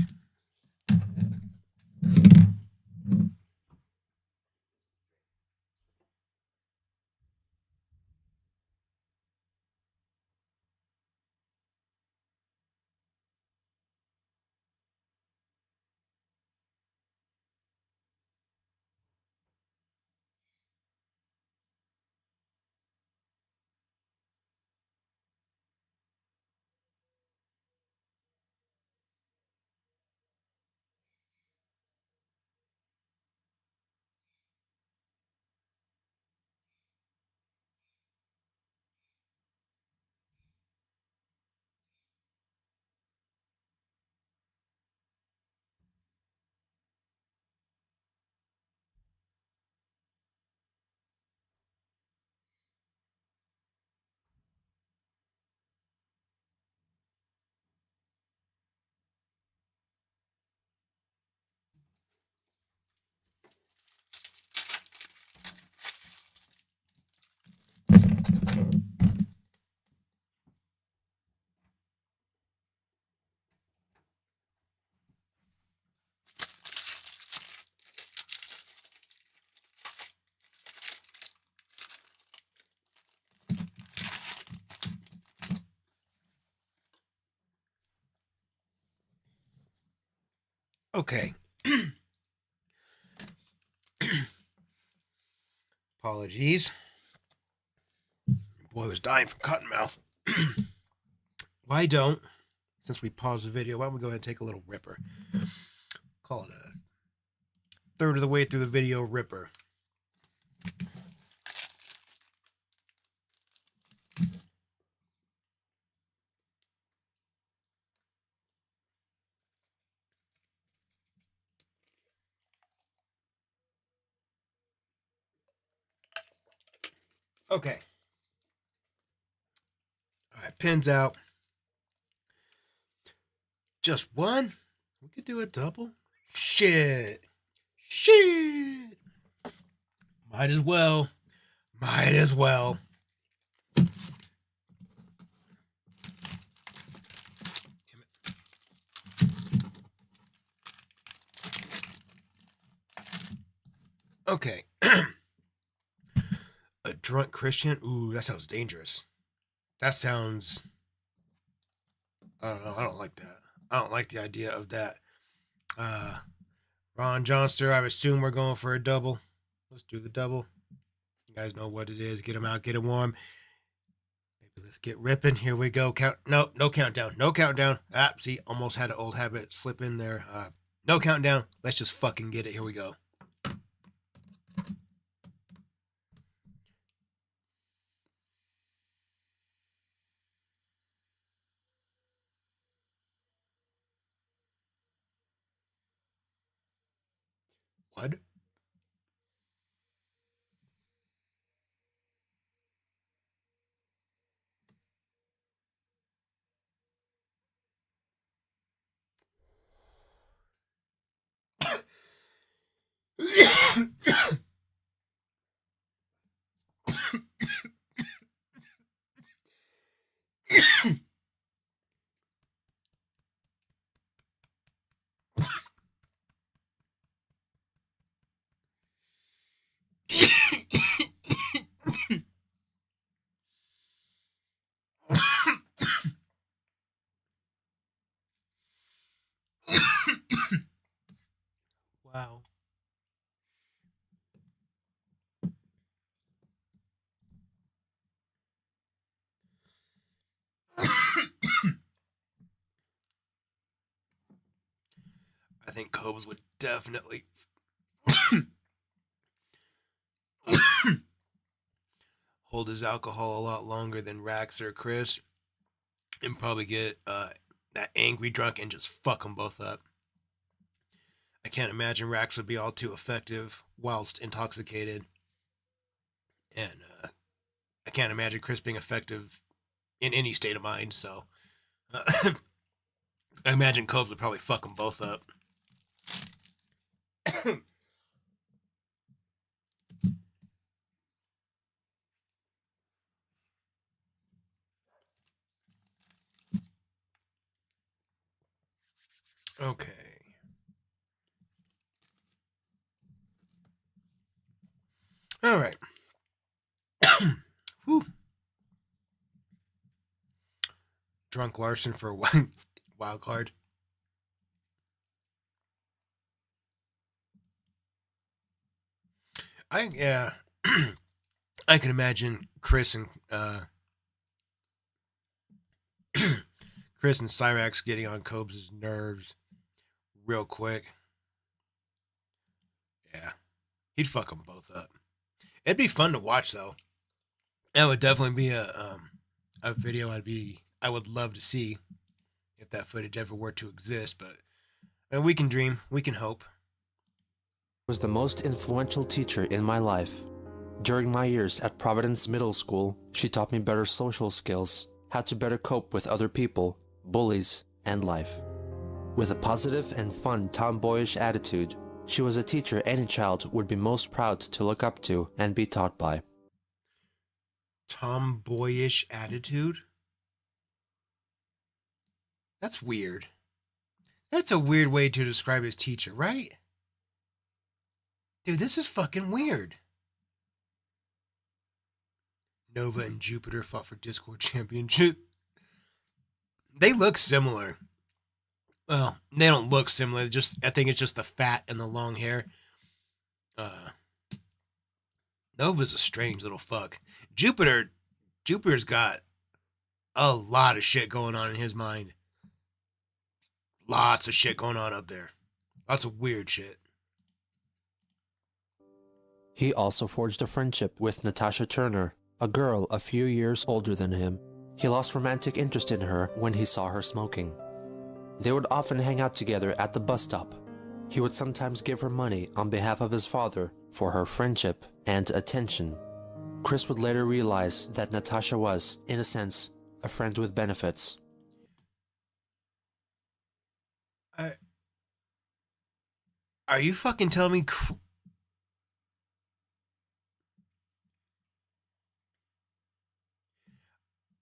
A: Okay. Apologies. Boy was dying from cotton mouth. Why don't, since we paused the video, why don't we go ahead and take a little ripper? Call it a third of the way through the video ripper. Okay. All right, pins out. Just one? We could do a double? Shit. Might as well. Okay. A drunk Christian? Ooh, that sounds dangerous. That sounds... I don't know. I don't like that. I don't like the idea of that. Ron Johnster, I assume we're going for a double. Let's do the double. You guys know what it is. Get them out, get them warm. Maybe let's get ripping. Here we go. No countdown. No countdown. See, almost had an old habit slip in there. No countdown. Let's just fucking get it. Here we go. What? Wow. I think Cobes would definitely hold his alcohol a lot longer than Rax or Chris and probably get that angry drunk and just fuck them both up. I can't imagine Rax would be all too effective whilst intoxicated. And I can't imagine Chris being effective in any state of mind, so I imagine Cobes would probably fuck them both up. Okay. All right. Whew. Drunk Larson for a wild card. I can imagine Chris and Cyrax getting on Cobes' nerves real quick. Yeah, he'd fuck them both up. It'd be fun to watch though. That would definitely be a video I would love to see if that footage ever were to exist. But we can dream, we can hope.
C: Was the most influential teacher in my life. During my years at Providence Middle School, she taught me better social skills, how to better cope with other people, bullies, and life. With a positive and fun tomboyish attitude, she was a teacher any child would be most proud to look up to and be taught by.
A: Tomboyish attitude? That's weird. That's a weird way to describe his teacher, right? Dude, this is fucking weird. Nova and Jupiter fought for Discord Championship. They look similar. Well, they don't look similar. I think it's just the fat and the long hair. Nova's a strange little fuck. Jupiter's got a lot of shit going on in his mind. Lots of shit going on up there. Lots of weird shit.
C: He also forged a friendship with Natasha Turner, a girl a few years older than him. He lost romantic interest in her when he saw her smoking. They would often hang out together at the bus stop. He would sometimes give her money on behalf of his father for her friendship and attention. Chris would later realize that Natasha was, in a sense, a friend with benefits.
A: Are you fucking telling me?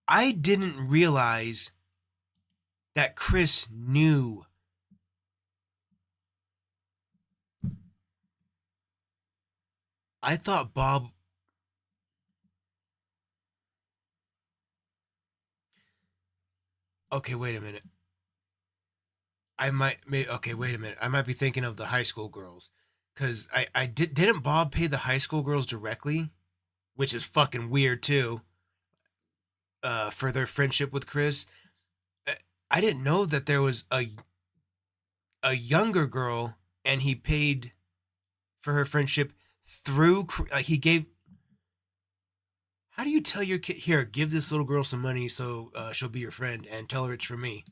A: I didn't realize that Chris knew. I thought Bob. Okay, wait a minute. Okay, wait a minute. I might be thinking of the high school girls. Because didn't Bob pay the high school girls directly? Which is fucking weird too. For their friendship with Chris. I didn't know that there was a younger girl and he paid for her friendship through, he gave. How do you tell your kid, here, give this little girl some money so she'll be your friend, and tell her it's for me?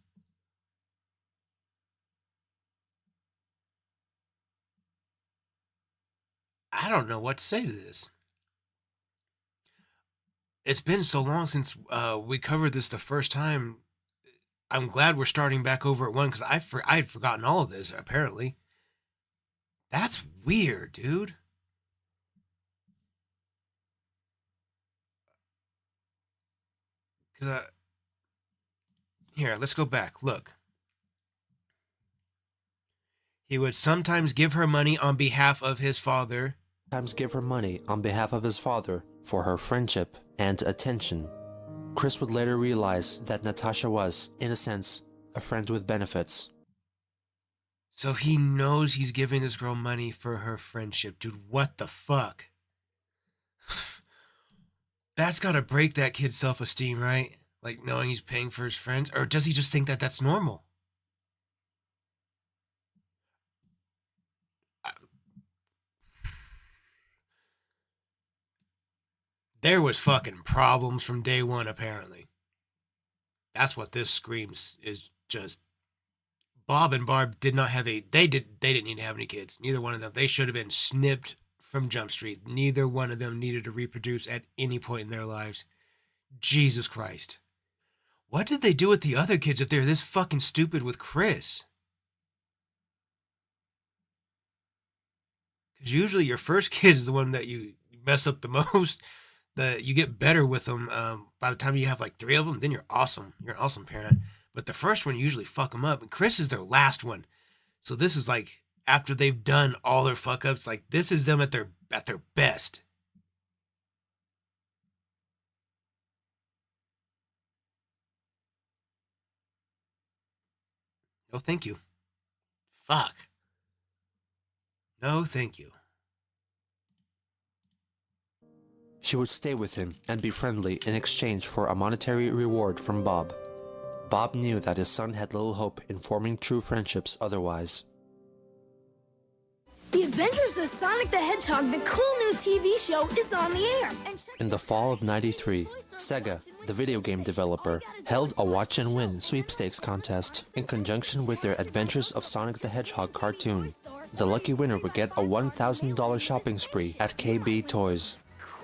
A: I don't know what to say to this. It's been so long since we covered this the first time. I'm glad we're starting back over at one because I had forgotten all of this, apparently. That's weird, dude. Because, here, let's go back. Look. He would sometimes give her money on behalf of his father.
C: Sometimes give her money on behalf of his father for her friendship and attention. Chris would later realize that Natasha was, in a sense, a friend with benefits.
A: So he knows he's giving this girl money for her friendship. Dude, what the fuck? That's gotta break that kid's self-esteem, right? Like, knowing he's paying for his friends? Or does he just think that that's normal? There was fucking problems from day one, apparently. That's what this screams, is just... Bob and Barb did not have they didn't need to have any kids. Neither one of them. They should have been snipped from Jump Street. Neither one of them needed to reproduce at any point in their lives. Jesus Christ. What did they do with the other kids if they're this fucking stupid with Chris? Because usually your first kid is the one that you mess up the most. You get better with them. By the time you have like 3 of them, then you're awesome. You're an awesome parent. But the first one, you usually fuck them up. And Chris is their last one. So this is like, after they've done all their fuck ups, like this is them at their best. No, thank you. Fuck. No, thank you.
C: She would stay with him and be friendly in exchange for a monetary reward from Bob. Bob knew that his son had little hope in forming true friendships otherwise.
H: The Adventures of Sonic the Hedgehog, the cool new TV show, is on the air.
C: In the fall of '93, Sega, the video game developer, held a watch and win sweepstakes contest in conjunction with their Adventures of Sonic the Hedgehog cartoon. The lucky winner would get a $1,000 shopping spree at KB Toys.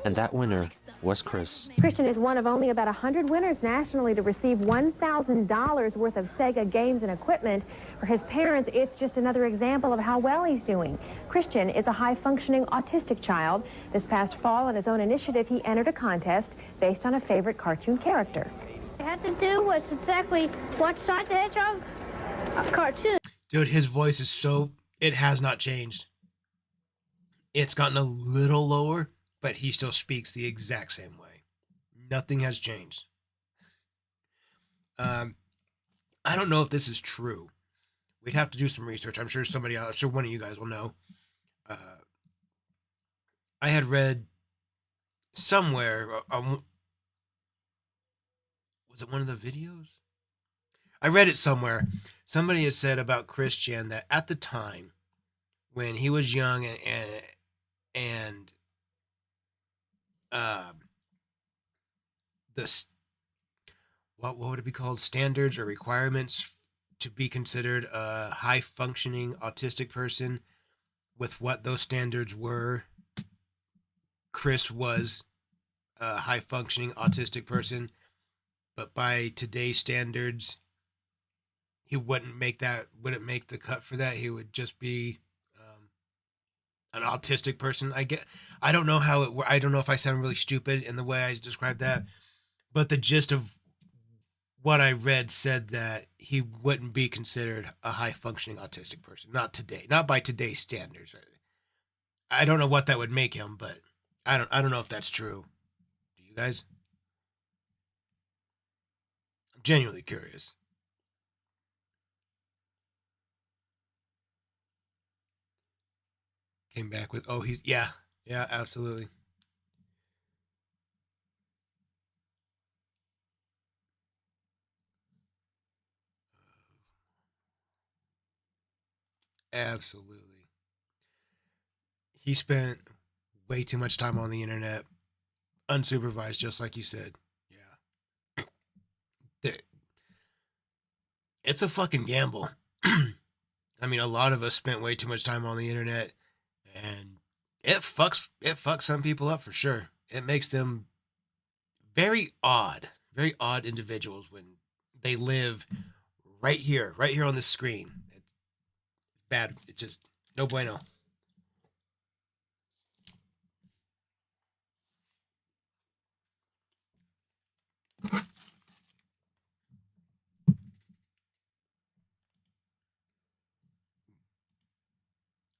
C: And that winner was Chris.
I: Christian is one of only about 100 winners nationally to receive $1,000 worth of Sega games and equipment. For his parents, it's just another example of how well he's doing. Christian is a high-functioning autistic child. This past fall, on his own initiative, he entered a contest based on a favorite cartoon character.
H: What I had to do was exactly watch Sonic the Hedgehog cartoon.
A: Dude, his voice is so... It has not changed. It's gotten a little lower, but he still speaks the exact same way. Nothing has changed. I don't know if this is true, We'd have to do some research. I'm sure somebody else, I'm sure one of you guys will know. I had read somewhere, was it one of the videos? I read it somewhere. Somebody had said about Christian that at the time when he was young and the what would it be called, standards or requirements to be considered a high functioning autistic person, with what those standards were, Chris was a high functioning autistic person, but by today's standards he wouldn't make the cut for that. He would just be an autistic person. I don't know I don't know if I sound really stupid in the way I described that, but the gist of what I read said that he wouldn't be considered a high functioning autistic person. Not today. Not by today's standards. I don't know what that would make him, but I don't know if that's true. Do you guys? I'm genuinely curious. Came back with, oh, yeah, absolutely. Absolutely. He spent way too much time on the internet, unsupervised, just like you said. Yeah. It's a fucking gamble. I mean, a lot of us spent way too much time on the internet, and it fucks some people up for sure. It makes them very odd individuals when they live right here on the screen. It's bad. It's just no bueno.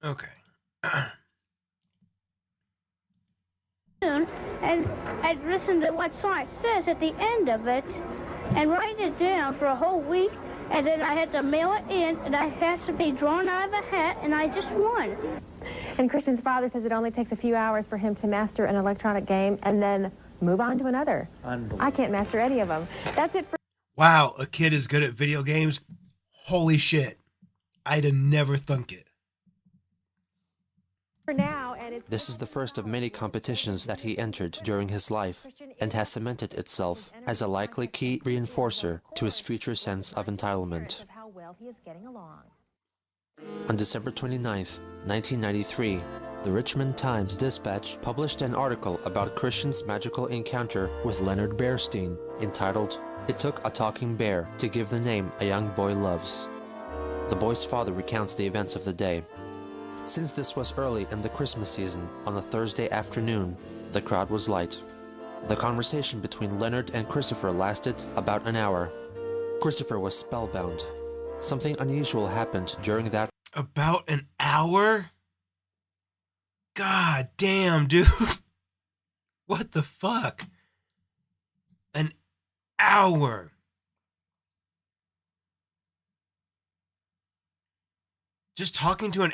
A: Okay.
H: And I'd listen to what science says at the end of it and write it down for a whole week, and then I had to mail it in, and I had to be drawn out of a hat, and I just won.
I: And Christian's father says it only takes a few hours for him to master an electronic game and then move on to another. I can't master any of them. That's it for...
A: Wow, a kid is good at video games? Holy shit. I'd have never thunk it.
I: For now, and it's...
C: This is the first of many competitions that he entered during his life, and has cemented itself as a likely key reinforcer to his future sense of entitlement.
I: how well he is getting along.
C: On December 29, 1993, the Richmond Times-Dispatch published an article about Christian's magical encounter with Leonard Bernstein, entitled, "It Took a Talking Bear to Give the Name a Young Boy Loves." The boy's father recounts the events of the day. Since this was early in the Christmas season, on a Thursday afternoon, the crowd was light. The conversation between Leonard and Christopher lasted about an hour. Christopher was spellbound. Something unusual happened during that.
A: About an hour? God damn, dude. What the fuck? An hour. Just talking to an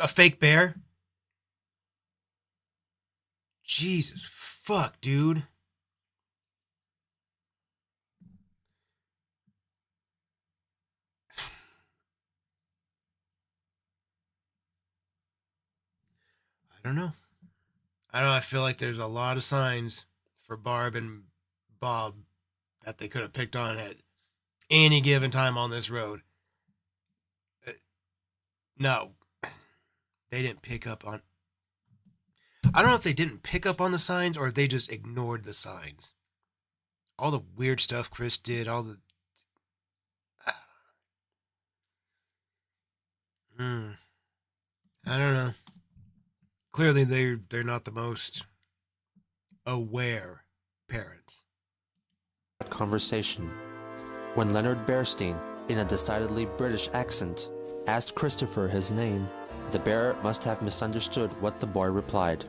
A: a fake bear? Jesus fuck, dude. I don't know. I feel like there's a lot of signs for Barb and Bob that they could have picked on at any given time on this road. No, they didn't pick up on... I don't know if they didn't pick up on the signs or if they just ignored the signs. All the weird stuff Chris did, all the... I don't know. Clearly they're not the most aware parents.
C: Conversation. When Leonard Bernstein, in a decidedly British accent, asked Christopher his name, the bear must have misunderstood what the boy replied.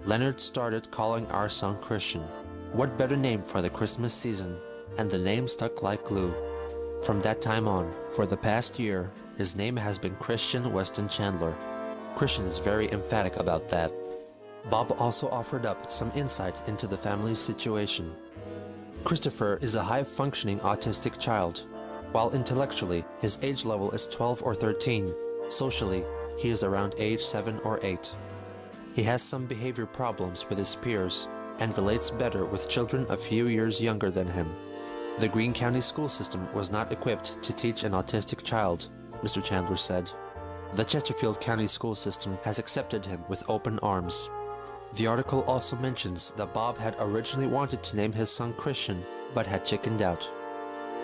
C: Leonard started calling our son Christian. What better name for the Christmas season? And the name stuck like glue. From that time on, for the past year, his name has been Christian Weston Chandler. Christian is very emphatic about that. Bob also offered up some insight into the family's situation. Christopher is a high-functioning autistic child. While intellectually, his age level is 12 or 13, socially, he is around age 7 or 8. He has some behavior problems with his peers and relates better with children a few years younger than him. The Greene County school system was not equipped to teach an autistic child, Mr. Chandler said. The Chesterfield County school system has accepted him with open arms. The article also mentions that Bob had originally wanted to name his son Christian, but had chickened out.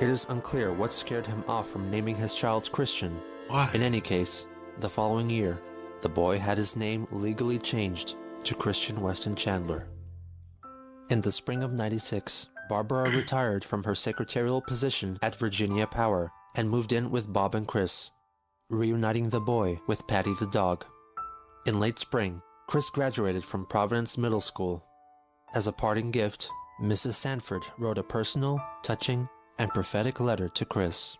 C: It is unclear what scared him off from naming his child Christian.
A: Why?
C: In any case, the following year, the boy had his name legally changed to Christian Weston Chandler. In the spring of '96, Barbara retired from her secretarial position at Virginia Power and moved in with Bob and Chris, reuniting the boy with Patty the dog. In late spring, Chris graduated from Providence Middle School. As a parting gift, Mrs. Sanford wrote a personal, touching, and prophetic letter to Chris.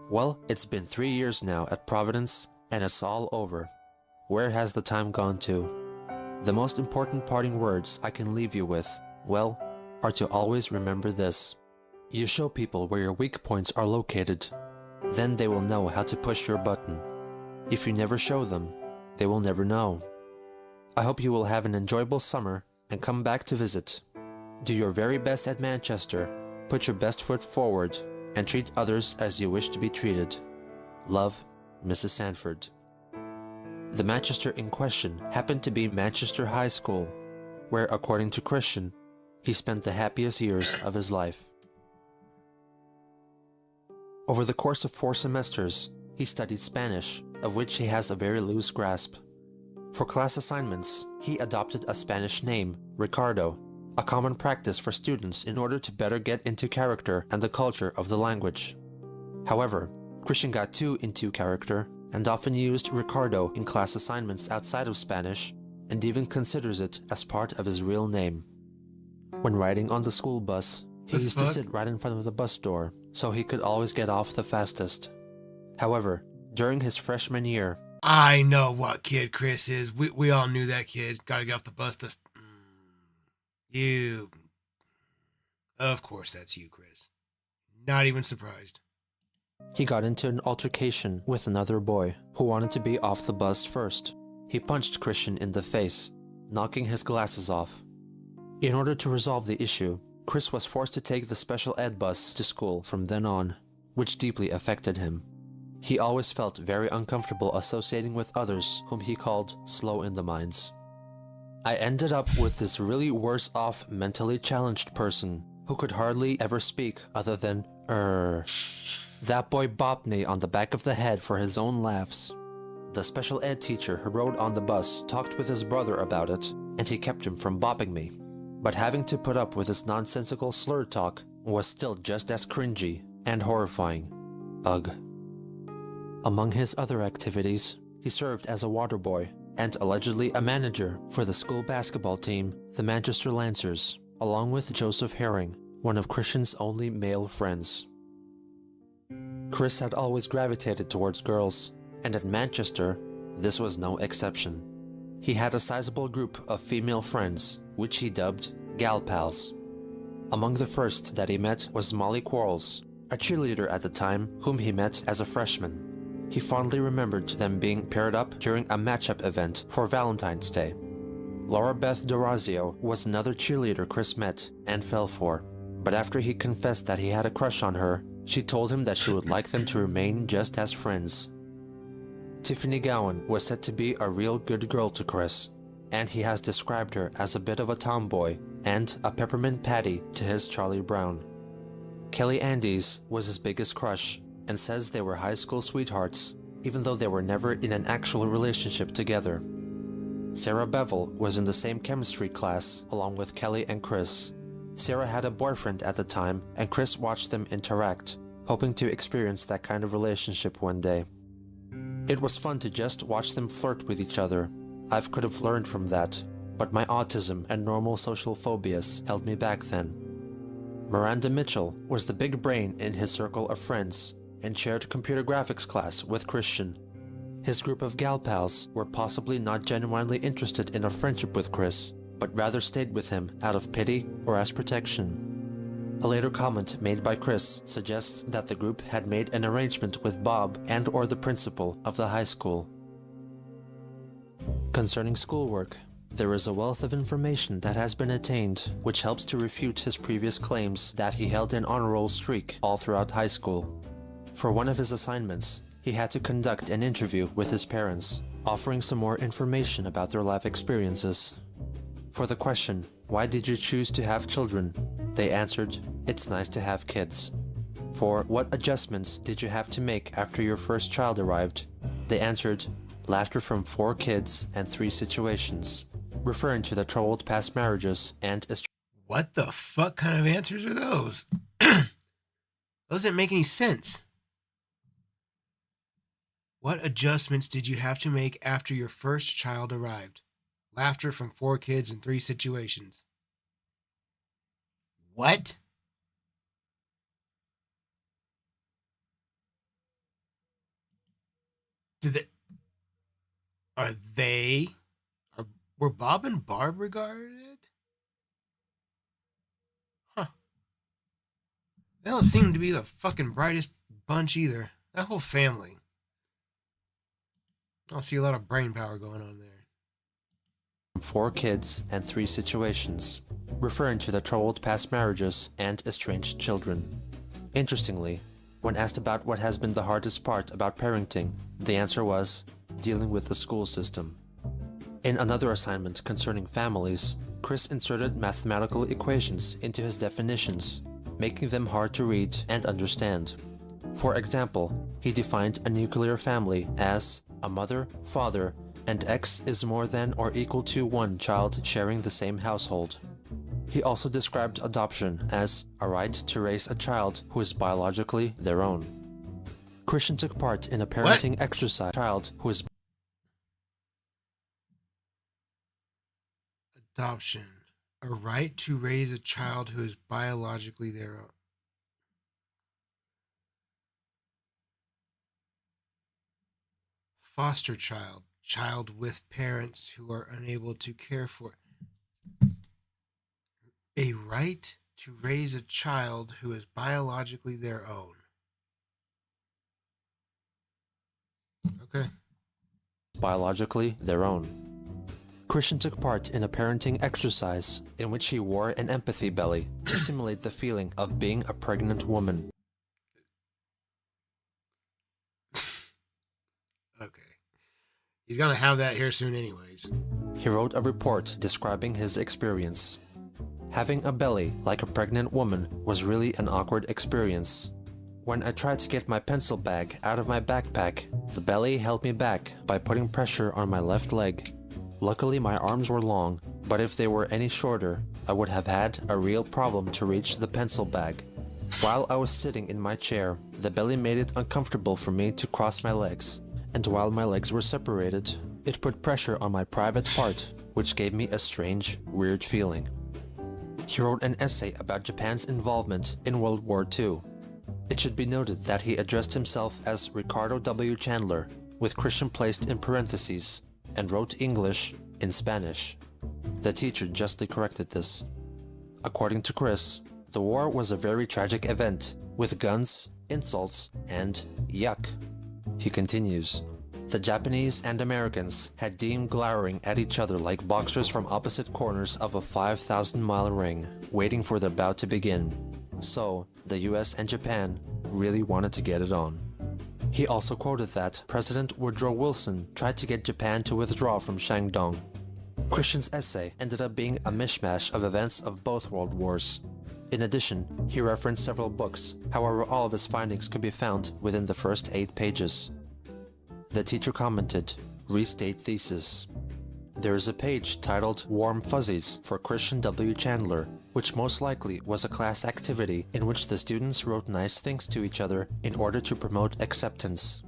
C: Well, it's been 3 years now at Providence, and it's all over. Where has the time gone to? The most important parting words I can leave you with, well, are to always remember this. You show people where your weak points are located. Then they will know how to push your button. If you never show them, they will never know. I hope you will have an enjoyable summer and come back to visit. Do your very best at Manchester, put your best foot forward, and treat others as you wish to be treated. Love, Mrs. Sanford. The Manchester in question happened to be Manchester High School, where, according to Christian, he spent the happiest years of his life. Over the course of 4 semesters, he studied Spanish, of which he has a very loose grasp. For class assignments, he adopted a Spanish name, Ricardo, a common practice for students in order to better get into character and the culture of the language. However, Christian got too into character and often used Ricardo in class assignments outside of Spanish and even considers it as part of his real name. When riding on the school bus, he used to sit right in front of the bus door so he could always get off the fastest. However, during his freshman year,
A: I know what kid Chris is. We all knew that kid. Gotta get off the bus to... You... Of course that's you, Chris. Not even surprised.
C: he got into an altercation with another boy who wanted to be off the bus first. He punched Christian in the face, knocking his glasses off. In order to resolve the issue, Chris was forced to take the special ed bus to school from then on, which deeply affected him. He always felt very uncomfortable associating with others whom he called slow in the minds. I ended up with this really worse off mentally challenged person who could hardly ever speak other than That boy bopped me on the back of the head for his own laughs. The special ed teacher who rode on the bus talked with his brother about it, and he kept him from bopping me. But having to put up with his nonsensical slur talk was still just as cringy and horrifying. Ugh. Among his other activities, he served as a water boy and allegedly a manager for the school basketball team, the Manchester Lancers, along with Joseph Herring, one of Christian's only male friends. Chris had always gravitated towards girls, and at Manchester, this was no exception. He had a sizable group of female friends, which he dubbed gal pals. Among the first that he met was Molly Quarles, a cheerleader at the time whom he met as a freshman. He fondly remembered them being paired up during a matchup event for Valentine's Day. Laura Beth Dorazio was another cheerleader Chris met and fell for, but after he confessed that he had a crush on her, she told him that she would like them to remain just as friends. Tiffany Gowan was said to be a real good girl to Chris, and he has described her as a bit of a tomboy and a peppermint patty to his Charlie Brown. Kelly Andes was his biggest crush, and says they were high school sweethearts, even though they were never in an actual relationship together. Sarah Bevel was in the same chemistry class along with Kelly and Chris. Sarah had a boyfriend at the time, and Chris watched them interact, hoping to experience that kind of relationship one day. It was fun to just watch them flirt with each other. I could have learned from that, but my autism and normal social phobias held me back then. Miranda Mitchell was the big brain in his circle of friends and shared computer graphics class with Christian. His group of gal pals were possibly not genuinely interested in a friendship with Chris, but rather stayed with him out of pity or as protection. A later comment made by Chris suggests that the group had made an arrangement with Bob and or the principal of the high school. Concerning schoolwork, there is a wealth of information that has been attained which helps to refute his previous claims that he held an honor roll streak all throughout high school. For one of his assignments, he had to conduct an interview with his parents, offering some more information about their life experiences. For the question, "Why did you choose to have children?" they answered, "It's nice to have kids." For "What adjustments did you have to make after your first child arrived?" they answered, "Laughter from 4 kids and 3 situations," referring to the troubled past marriages and
A: What the fuck kind of answers are those? Those didn't make any sense. What adjustments did you have to make after your first child arrived? Laughter from 4 kids and 3 situations. What? Were Bob and Barb regarded? Huh. They don't seem to be the fucking brightest bunch either. That whole family. I don't see a lot of brain power going on there.
C: 4 kids and 3 situations, referring to the troubled past marriages and estranged children. Interestingly, when asked about what has been the hardest part about parenting, the answer was dealing with the school system. In another assignment concerning families, Chris inserted mathematical equations into his definitions, making them hard to read and understand. For example, he defined a nuclear family as a mother, father, and X is more than or equal to 1 child sharing the same household. He also described adoption as a right to raise a child who is biologically their own. Christian took part in a parenting exercise. Child who is
A: Adoption. A right to raise a child who is biologically their own. Foster child. Child with parents who are unable to care for. A right to raise a child who is biologically their own. Okay.
C: biologically their own. Christian took part in a parenting exercise in which he wore an empathy belly to simulate the feeling of being a pregnant woman.
A: Okay. He's gonna have that here soon anyways.
C: He wrote a report describing his experience. Having a belly like a pregnant woman was really an awkward experience. When I tried to get my pencil bag out of my backpack, the belly held me back by putting pressure on my left leg. Luckily my arms were long, but if they were any shorter, I would have had a real problem to reach the pencil bag. While I was sitting in my chair, the belly made it uncomfortable for me to cross my legs, and while my legs were separated, it put pressure on my private part, which gave me a strange, weird feeling. He wrote an essay about Japan's involvement in World War II. It should be noted that he addressed himself as Ricardo W. Chandler, with Christian placed in parentheses, and wrote English in Spanish. The teacher justly corrected this. According to Chris, the war was a very tragic event, with guns, insults, and yuck. He continues, the Japanese and Americans had deemed glowering at each other like boxers from opposite corners of a 5,000-mile ring, waiting for the bout to begin. So, the US and Japan really wanted to get it on. He also quoted that President Woodrow Wilson tried to get Japan to withdraw from Shandong. Christian's essay ended up being a mishmash of events of both world wars. In addition, he referenced several books, however all of his findings could be found within the first 8 pages. The teacher commented, restate thesis. There is a page titled Warm Fuzzies for Christian W. Chandler, which most likely was a class activity in which the students wrote nice things to each other in order to promote acceptance.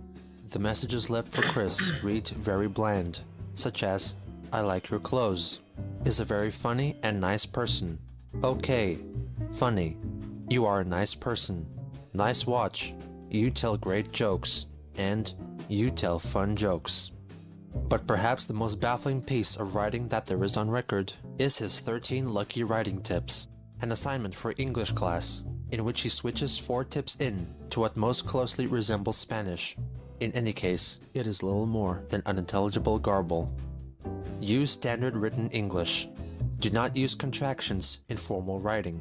C: The messages left for Chris read very bland, such as, I like your clothes, is a very funny and nice person, okay, funny, You are a nice person. Nice watch. You tell great jokes. And you tell fun jokes. But perhaps the most baffling piece of writing that there is on record is his 13 lucky writing tips, an assignment for English class, in which he switches 4 tips in to what most closely resembles Spanish. In any case, it is little more than unintelligible garble. Use standard written English. Do not use contractions in formal writing.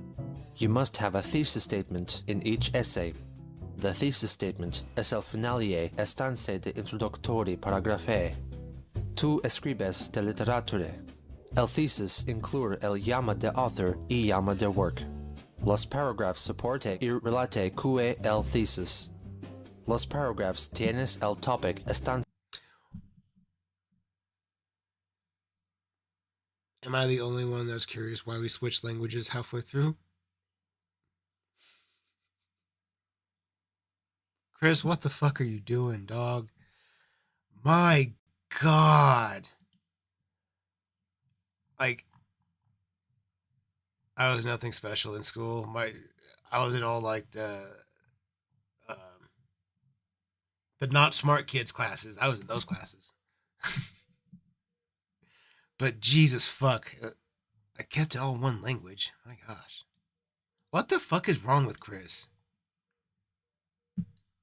C: You must have a thesis statement in each essay. The thesis statement es el finale estancia de introductori paragrafe. Tu escribes de literature. El thesis incluye el llama de author y llama de work. Los paragraphs soporte y relate que el thesis. Los paragraphs tienes el topic están.
A: Am I the only one that's curious why we switched languages halfway through? Chris, what the fuck are you doing, dog? My God. Like, I was nothing special in school. I was in all like the not smart kids classes. I was in those classes. But Jesus fuck, I kept it all in one language. My gosh. What the fuck is wrong with Chris?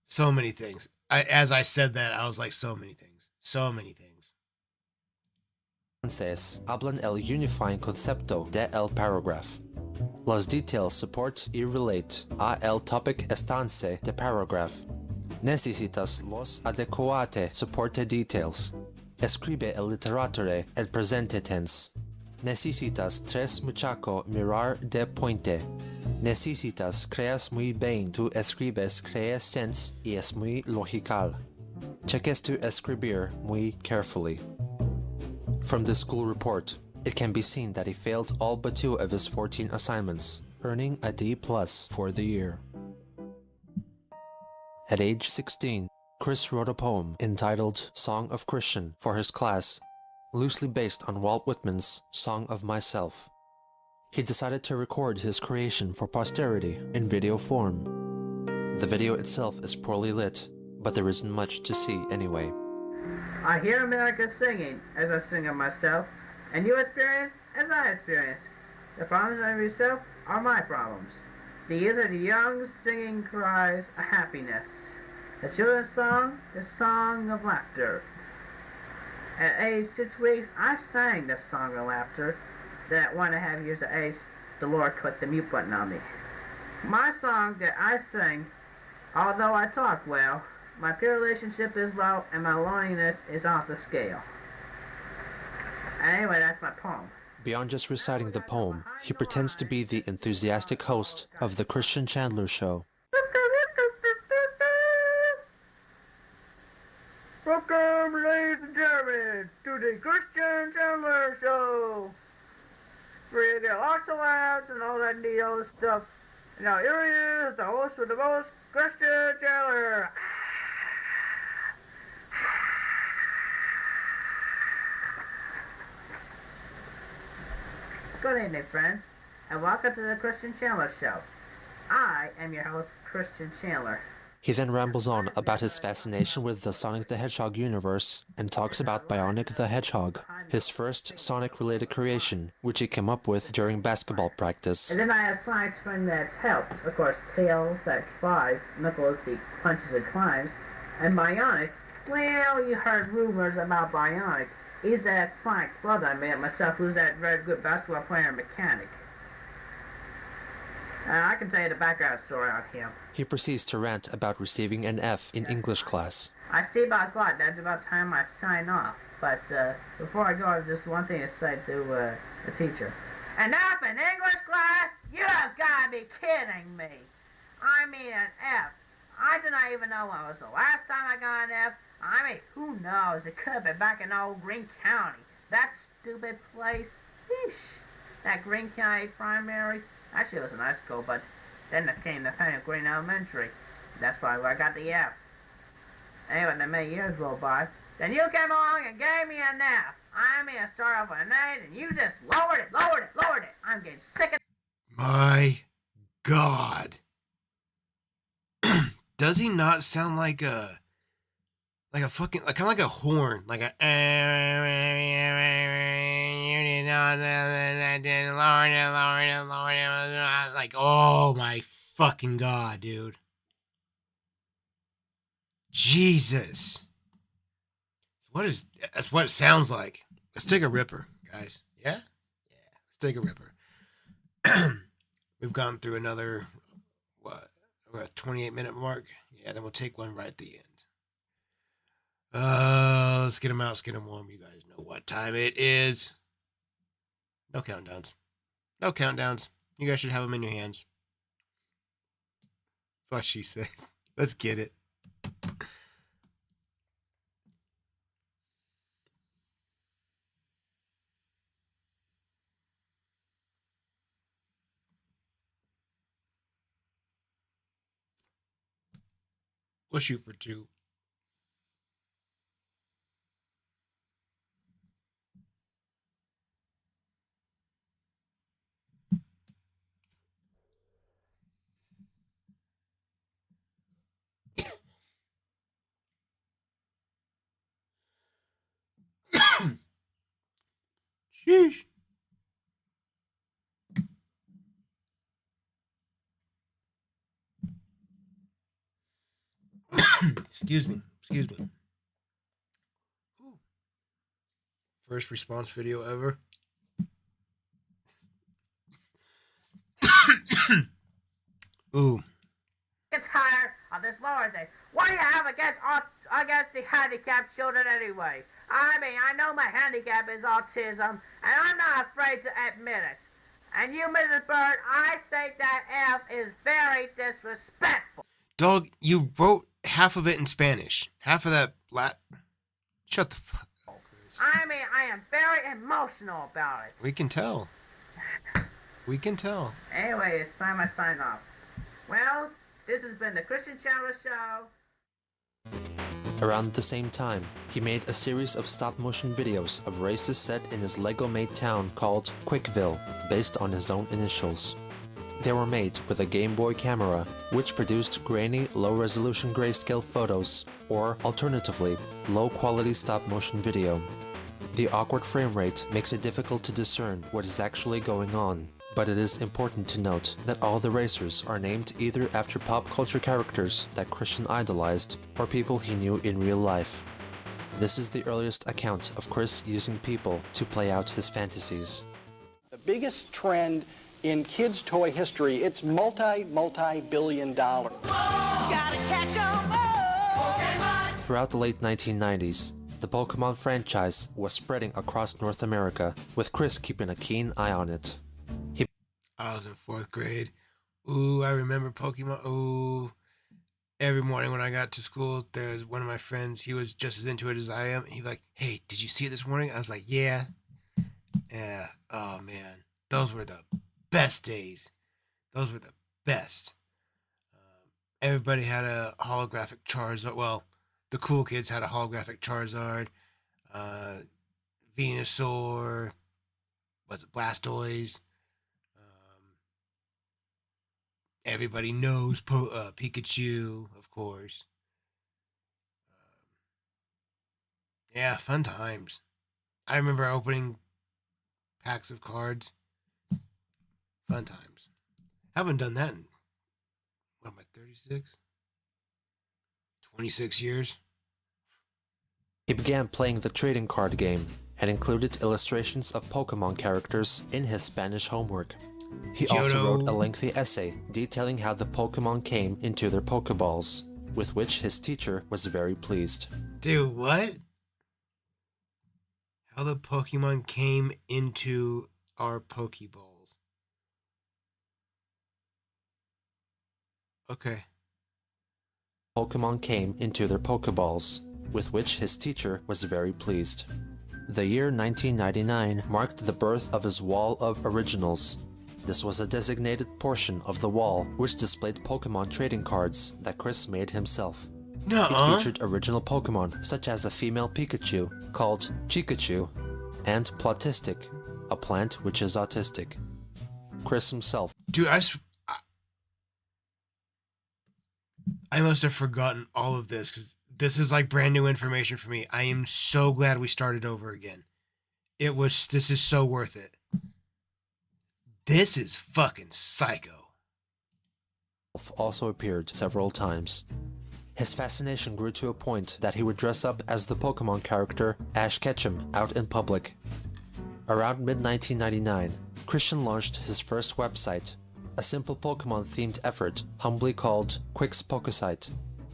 A: So many things. As I said that, I was like, so many things. So many things.
C: Hablan el unifying concepto de el paragraph. Los details support y relate a el topic estance de paragraph. Necesitas los adecuate soporte details. Escribe el literature en presente tense. Necesitas tres muchacho mirar de puente. Necesitas creas muy bien tu escribes creas sense y es muy logical. Cheques tu escribir muy carefully. From the school report, it can be seen that he failed all but 2 of his 14 assignments, earning a D+ for the year. At age 16, Chris wrote a poem entitled Song of Christian for his class, loosely based on Walt Whitman's Song of Myself. He decided to record his creation for posterity in video form. The video itself is poorly lit, but there isn't much to see anyway.
J: I hear America singing as I sing of myself, and you experience as I experience. The problems of yourself are my problems. These are the young singing cries of happiness. The children's song, the song of laughter. At age 6 weeks, I sang this song of laughter. Then at 1.5 years of age, the Lord clicked the mute button on me. My song that I sing, although I talk well, my peer relationship is low and my loneliness is off the scale. Anyway, that's my poem.
C: Beyond just reciting the poem, he pretends to be the enthusiastic host of the Christian Chandler Show.
J: Welcome, ladies and gentlemen, to the Christian Chandler Show. Where there are lots of laughs and all that neat old stuff. And now here he is, the host with the most, Christian Chandler. Good evening, friends, and welcome to the Christian Chandler Show. I am your host, Christian Chandler.
C: He then rambles on about his fascination with the Sonic the Hedgehog universe and talks about Bionic the Hedgehog, his first Sonic-related creation, which he came up with during basketball practice.
J: And then I have science friend that helps. Of course, Tails that flies, Knuckles he punches and climbs, and Bionic, well, you heard rumors about Bionic. He's that Sonic's brother I made myself, who's that very good basketball player and mechanic. I can tell you the background story on him.
C: He proceeds to rant about receiving an F in English class.
J: I see about God, that's about time I sign off. But before I go, I have just one thing to say to the teacher. An F in English class? You have got to be kidding me. I mean an F. I do not even know when was the last time I got an F. I mean, who knows? It could have been back in old Greene County. That stupid place. Eesh. That Greene County primary. Actually, it was a nice school, but then there came the time of Green Elementary. That's why I got the F. Anyway, then many years rolled by. Then you came along and gave me an F. I mean, I started off with an 8, and you just lowered it. I'm getting sick of...
A: My God. Does he not sound like a fucking, like, kind of like a horn, like a like, oh my fucking God, dude. Jesus. That's what it sounds like. Let's take a ripper, guys. Yeah? Yeah. Let's take a ripper. We've gone through another, what, we're at 28-minute mark. Yeah, then we'll take one right at the end. Let's get them out. Let's get them warm. You guys know what time it is. No countdowns. No countdowns. You guys should have them in your hands. That's what she says. Let's get it. We'll shoot for 2. Sheesh. Excuse me. First response video ever. Ooh.
J: Gets tired of this lower thing. What do you have against the handicapped children anyway? I mean, I know my handicap is autism, and I'm not afraid to admit it. And you, Mrs. Bird, I think that F is very disrespectful.
A: Dog, you wrote half of it in Spanish. Half of that Shut the fuck up, Chris.
J: I mean, I am very emotional about it.
A: We can tell. We can tell.
J: Anyway, it's time I sign off. Well, this has been the Christian Chandler Show.
C: Around the same time, he made a series of stop-motion videos of races set in his Lego-made town called Quickville, based on his own initials. They were made with a Game Boy camera, which produced grainy, low-resolution grayscale photos, or, alternatively, low-quality stop-motion video. The awkward frame rate makes it difficult to discern what is actually going on, but it is important to note that all the racers are named either after pop culture characters that Christian idolized or people he knew in real life. This is the earliest account of Chris using people to play out his fantasies.
K: The biggest trend in kids' toy history, it's multi-billion dollar.
C: Throughout the late 1990s, the Pokemon franchise was spreading across North America, with Chris keeping a keen eye on it.
A: I was in 4th grade. Ooh, I remember Pokemon. Ooh. Every morning when I got to school, there's one of my friends, he was just as into it as I am. He'd be like, hey, did you see it this morning? I was like, yeah. Yeah. Oh, man. Those were the best days. Those were the best. Everybody had a holographic Charizard. Well, the cool kids had a holographic Charizard. Venusaur. Was it Blastoise? Everybody knows Pikachu, of course. Yeah, fun times. I remember opening packs of cards. Fun times. Haven't done that in, what am I, 36? 26 years.
C: He began playing the trading card game and included illustrations of Pokemon characters in his Spanish homework. He also wrote a lengthy essay detailing how the Pokemon came into their Pokeballs, with which his teacher was very pleased.
A: Dude, what? How the Pokemon came into our Pokeballs. Okay.
C: Pokemon came into their Pokeballs, with which his teacher was very pleased. The year 1999 marked the birth of his Wall of Originals. This was a designated portion of the wall which displayed Pokemon trading cards that Chris made himself.
A: Nuh-uh.
C: It featured original Pokemon such as a female Pikachu called Chikachu and Plotistic, a plant which is autistic. Chris himself.
A: Dude, I must have forgotten all of this because this is like brand new information for me. I am so glad we started over again. This is so worth it. This is fucking psycho.
C: Also appeared several times. His fascination grew to a point that he would dress up as the Pokemon character Ash Ketchum out in public. Around mid-1999, Christian launched his first website, a simple Pokemon-themed effort humbly called Quick's Pokesite,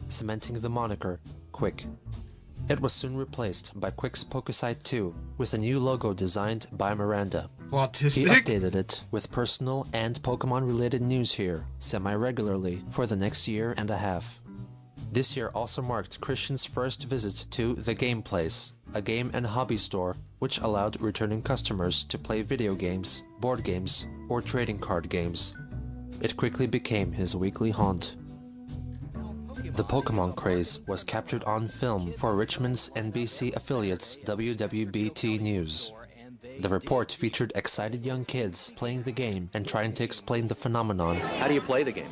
C: cementing the moniker Quick. It was soon replaced by Quick's Pokesite 2 with a new logo designed by Miranda.
A: Autistic?
C: He updated it with personal and Pokemon-related news here semi-regularly for the next year and a half. This year also marked Christian's first visit to The Game Place, a game and hobby store which allowed returning customers to play video games, board games, or trading card games. It quickly became his weekly haunt. The Pokemon craze was captured on film for Richmond's NBC affiliate's WWBT News. The report featured excited young kids playing the game and trying to explain the phenomenon.
L: How do you play the game?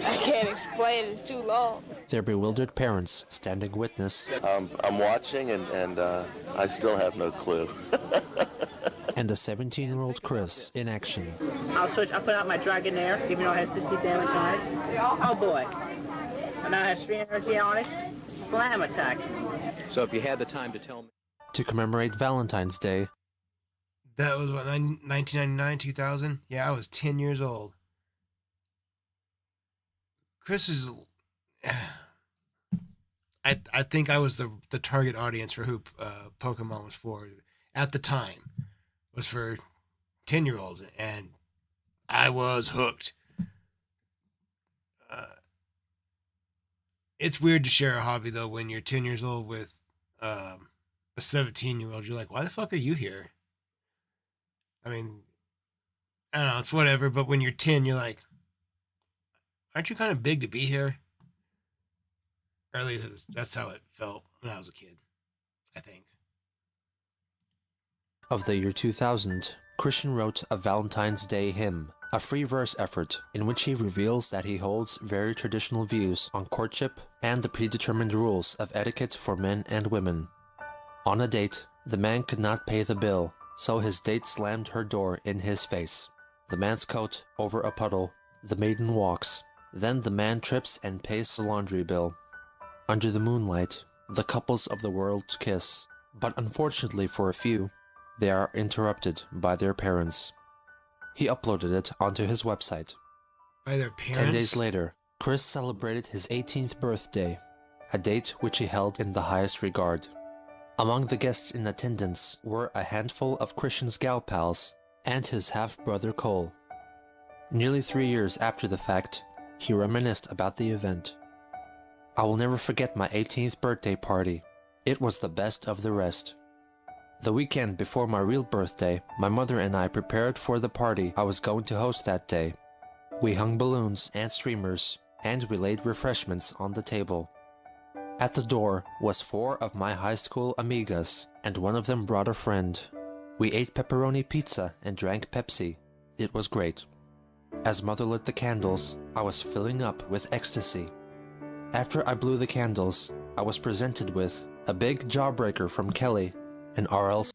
M: I can't explain it, it's too long.
C: Their bewildered parents standing witness.
N: I'm watching and I still have no clue.
C: And the 17-year-old Chris in action.
B: I'll put out my Dragonair, even though it has 60 damage on it. Oh boy. And now it has 3 energy on it. Slam attack.
L: So if you had the time to tell me.
C: To commemorate Valentine's Day.
A: That was what, 1999, 2000? Yeah, I was 10 years old. Chris is... I think I was the target audience for who Pokemon was for at the time. Was for 10-year-olds, and I was hooked. It's weird to share a hobby, though, when you're 10 years old with a 17-year-old. You're like, why the fuck are you here? I mean, I don't know, it's whatever, but when you're 10, you're like, aren't you kind of big to be here? Or at least that's how it felt when I was a kid, I think.
C: Of the year 2000, Christian wrote a Valentine's Day hymn, a free verse effort in which he reveals that he holds very traditional views on courtship and the predetermined rules of etiquette for men and women. On a date, the man could not pay the bill, so his date slammed her door in his face. The man's coat over a puddle, the maiden walks, then the man trips and pays the laundry bill. Under the moonlight, the couples of the world kiss, but unfortunately for a few, they are interrupted by their parents. He uploaded it onto his website.
A: By their parents?
C: 10 days later, Chris celebrated his 18th birthday, a date which he held in the highest regard. Among the guests in attendance were a handful of Christian's gal pals and his half-brother Cole. Nearly 3 years after the fact, he reminisced about the event. I will never forget my 18th birthday party. It was the best of the rest. The weekend before my real birthday, my mother and I prepared for the party I was going to host that day. We hung balloons and streamers, and we laid refreshments on the table. At the door was 4 of my high school amigas, and one of them brought a friend. We ate pepperoni pizza and drank Pepsi. It was great. As mother lit the candles, I was filling up with ecstasy. After I blew the candles, I was presented with a big jawbreaker from Kelly, an RL.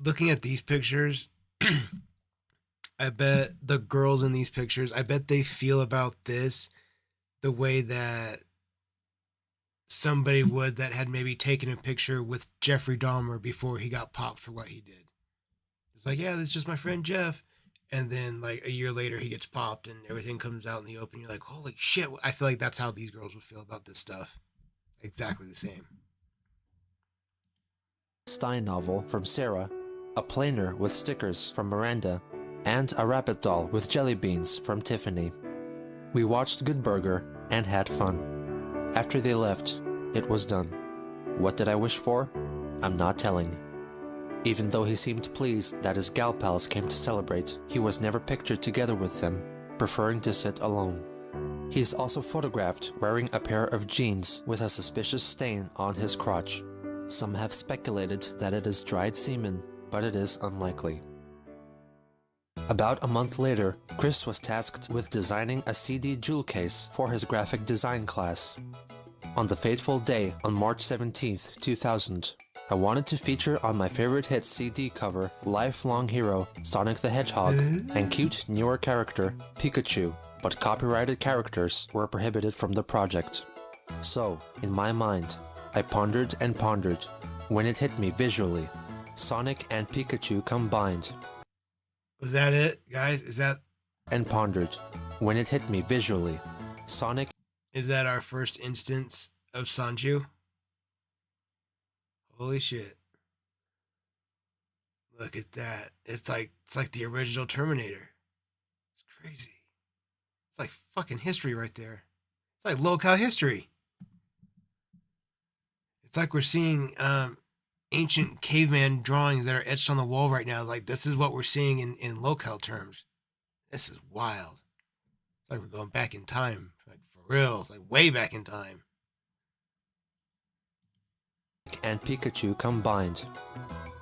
A: Looking at these pictures, I bet the girls in these pictures, I bet they feel about this the way that somebody would that had maybe taken a picture with Jeffrey Dahmer before he got popped for what he did. It's like, yeah, this is just my friend Jeff. And then like a year later he gets popped and everything comes out in the open. You're like, holy shit. I feel like that's how these girls would feel about this stuff. Exactly the same.
C: Stein novel from Sarah, a planer with stickers from Miranda, and a rabbit doll with jelly beans from Tiffany. We watched Good Burger and had fun. After they left, it was done. What did I wish for? I'm not telling. Even though he seemed pleased that his gal pals came to celebrate, he was never pictured together with them, preferring to sit alone. He is also photographed wearing a pair of jeans with a suspicious stain on his crotch. Some have speculated that it is dried semen, but it is unlikely. About a month later, Chris was tasked with designing a CD jewel case for his graphic design class. On the fateful day on March 17th, 2000, I wanted to feature on my favorite hit CD cover lifelong hero Sonic the Hedgehog and cute newer character Pikachu, but copyrighted characters were prohibited from the project. So, in my mind, I pondered and pondered when it hit me visually. Sonic and Pikachu combined.
A: Was that it, guys? Is that...
C: And pondered when it hit me visually. Sonic...
A: Is that our first instance of Sanju? Holy shit. Look at that. It's like the original Terminator. It's crazy. It's like fucking history right there. It's like locale history. It's like we're seeing ancient caveman drawings that are etched on the wall right now. Like, this is what we're seeing in locale terms. This is wild. It's like we're going back in time. Like, for real. It's like way back in time.
C: And Pikachu combined.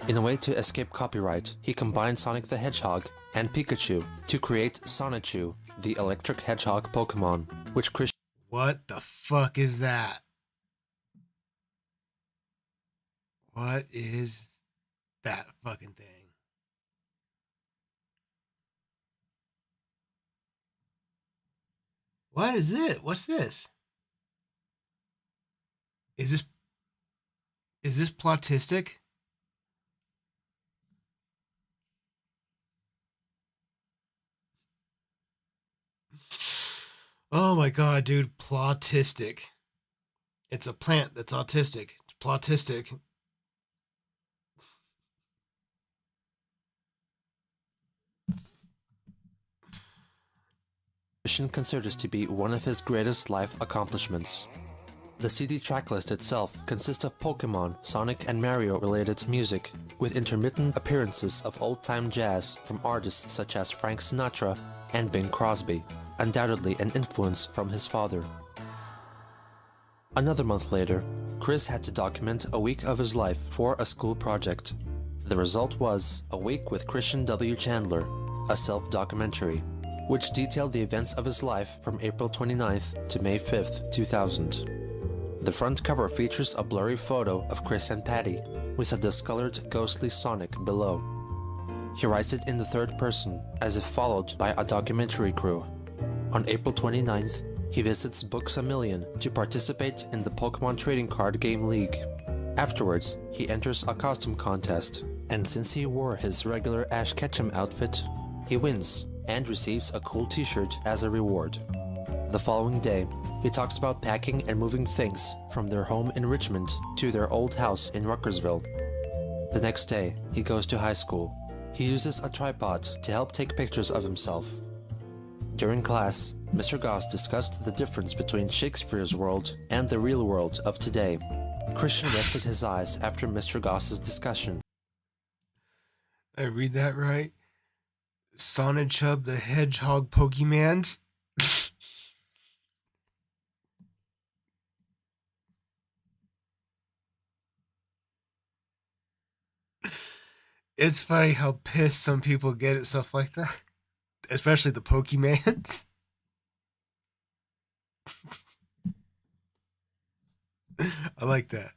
C: In a way to escape copyright, he combined Sonic the Hedgehog and Pikachu to create Sonichu, the electric hedgehog Pokemon, which Chris...
A: What the fuck is that? What is that fucking thing? What is it? What's this? Is this plotistic? Oh my god, dude, plotistic. It's a plant that's autistic. It's plotistic.
C: Considers to be one of his greatest life accomplishments. The CD tracklist itself consists of Pokemon, Sonic and Mario related music, with intermittent appearances of old-time jazz from artists such as Frank Sinatra and Bing Crosby, undoubtedly an influence from his father. Another month later, Chris had to document a week of his life for a school project. The result was A Week with Christian W. Chandler, a self-documentary, which detailed the events of his life from April 29th to May 5th, 2000. The front cover features a blurry photo of Chris and Patty, with a discolored, ghostly Sonic below. He writes it in the third person, as if followed by a documentary crew. On April 29th, he visits Books A Million to participate in the Pokemon Trading Card Game League. Afterwards, he enters a costume contest, and since he wore his regular Ash Ketchum outfit, he wins and receives a cool t-shirt as a reward. The following day, he talks about packing and moving things from their home in Richmond to their old house in Ruckersville. The next day, he goes to high school. He uses a tripod to help take pictures of himself. During class, Mr. Goss discussed the difference between Shakespeare's world and the real world of today. Christian rested his eyes after Mr. Goss's discussion.
A: I read that right? Sonichub the Hedgehog Pokemans? It's funny how pissed some people get at stuff like that. Especially the Pokemans. I like that.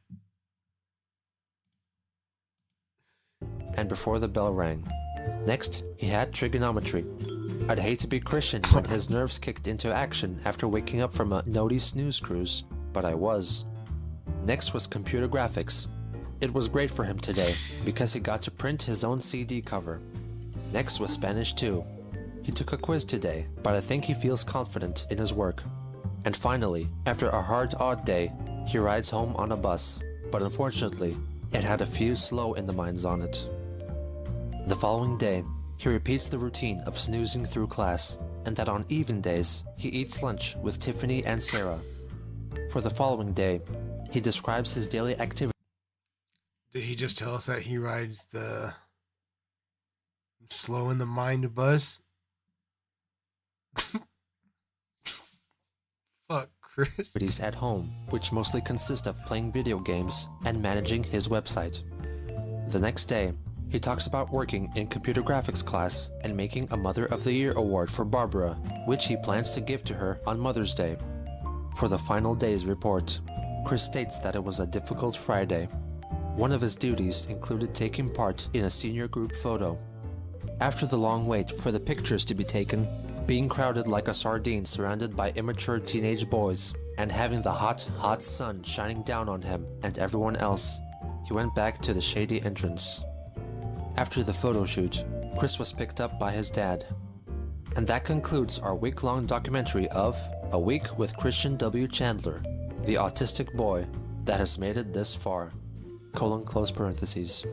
C: And before the bell rang. Next, he had trigonometry. I'd hate to be Christian when his nerves kicked into action after waking up from a noddy snooze cruise, but I was. Next was computer graphics. It was great for him today, because he got to print his own CD cover. Next was Spanish too. He took a quiz today, but I think he feels confident in his work. And finally, after a hard, odd day, he rides home on a bus, but unfortunately, it had a few slow in the minds on it. The following day, he repeats the routine of snoozing through class, and that on even days, he eats lunch with Tiffany and Sarah. For the following day, he describes his daily activity.
A: Did he just tell us that he rides the slow in the mind bus? Fuck, Chris.
C: At home, which mostly consist of playing video games and managing his website. The next day, He talks about working in computer graphics class and making a Mother of the Year award for Barbara, which he plans to give to her on Mother's Day. For the final day's report, Chris states that it was a difficult Friday. One of his duties included taking part in a senior group photo. After the long wait for the pictures to be taken, being crowded like a sardine surrounded by immature teenage boys, and having the hot, hot sun shining down on him and everyone else, he went back to the shady entrance. After the photo shoot, Chris was picked up by his dad. And that concludes our week-long documentary of A Week with Christian W. Chandler, the autistic boy that has made it this far. Close parentheses.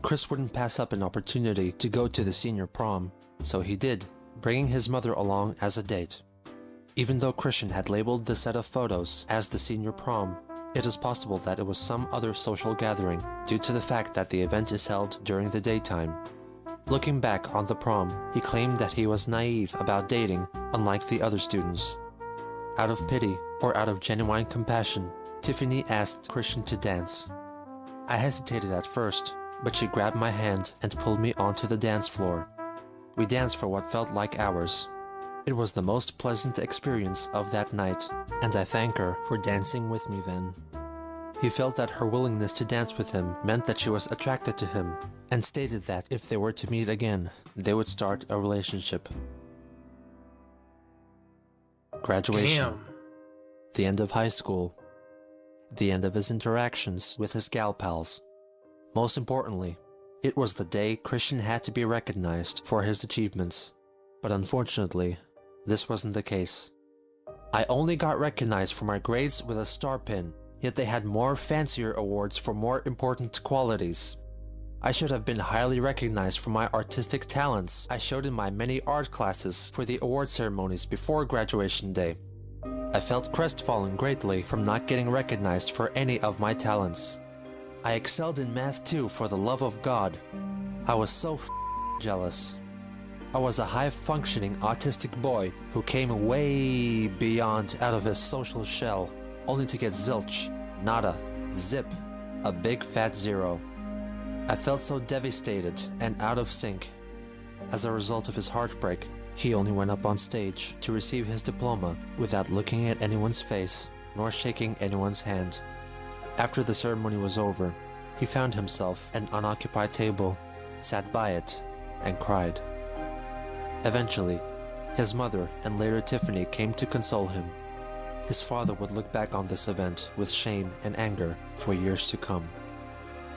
C: Chris wouldn't pass up an opportunity to go to the senior prom, so he did, bringing his mother along as a date. Even though Christian had labeled the set of photos as the senior prom, it is possible that it was some other social gathering due to the fact that the event is held during the daytime. Looking back on the prom, he claimed that he was naive about dating, unlike the other students. Out of pity, or out of genuine compassion, Tiffany asked Christian to dance. I hesitated at first, but she grabbed my hand and pulled me onto the dance floor. We danced for what felt like hours. It was the most pleasant experience of that night, and I thank her for dancing with me then. He felt that her willingness to dance with him meant that she was attracted to him, and stated that if they were to meet again, they would start a relationship. Graduation.
A: Damn.
C: The end of high school. The end of his interactions with his gal pals. Most importantly, it was the day Christian had to be recognized for his achievements. But unfortunately, this wasn't the case. I only got recognized for my grades with a star pin, yet they had more fancier awards for more important qualities. I should have been highly recognized for my artistic talents I showed in my many art classes for the award ceremonies before graduation day. I felt crestfallen greatly from not getting recognized for any of my talents. I excelled in math too, for the love of God. I was so jealous. I was a high-functioning autistic boy who came way beyond out of his social shell, only to get zilch, nada, zip, a big fat zero. I felt so devastated and out of sync. As a result of his heartbreak, he only went up on stage to receive his diploma without looking at anyone's face nor shaking anyone's hand. After the ceremony was over, he found himself at an unoccupied table, sat by it, and cried. Eventually, his mother and later Tiffany came to console him. His father would look back on this event with shame and anger for years to come.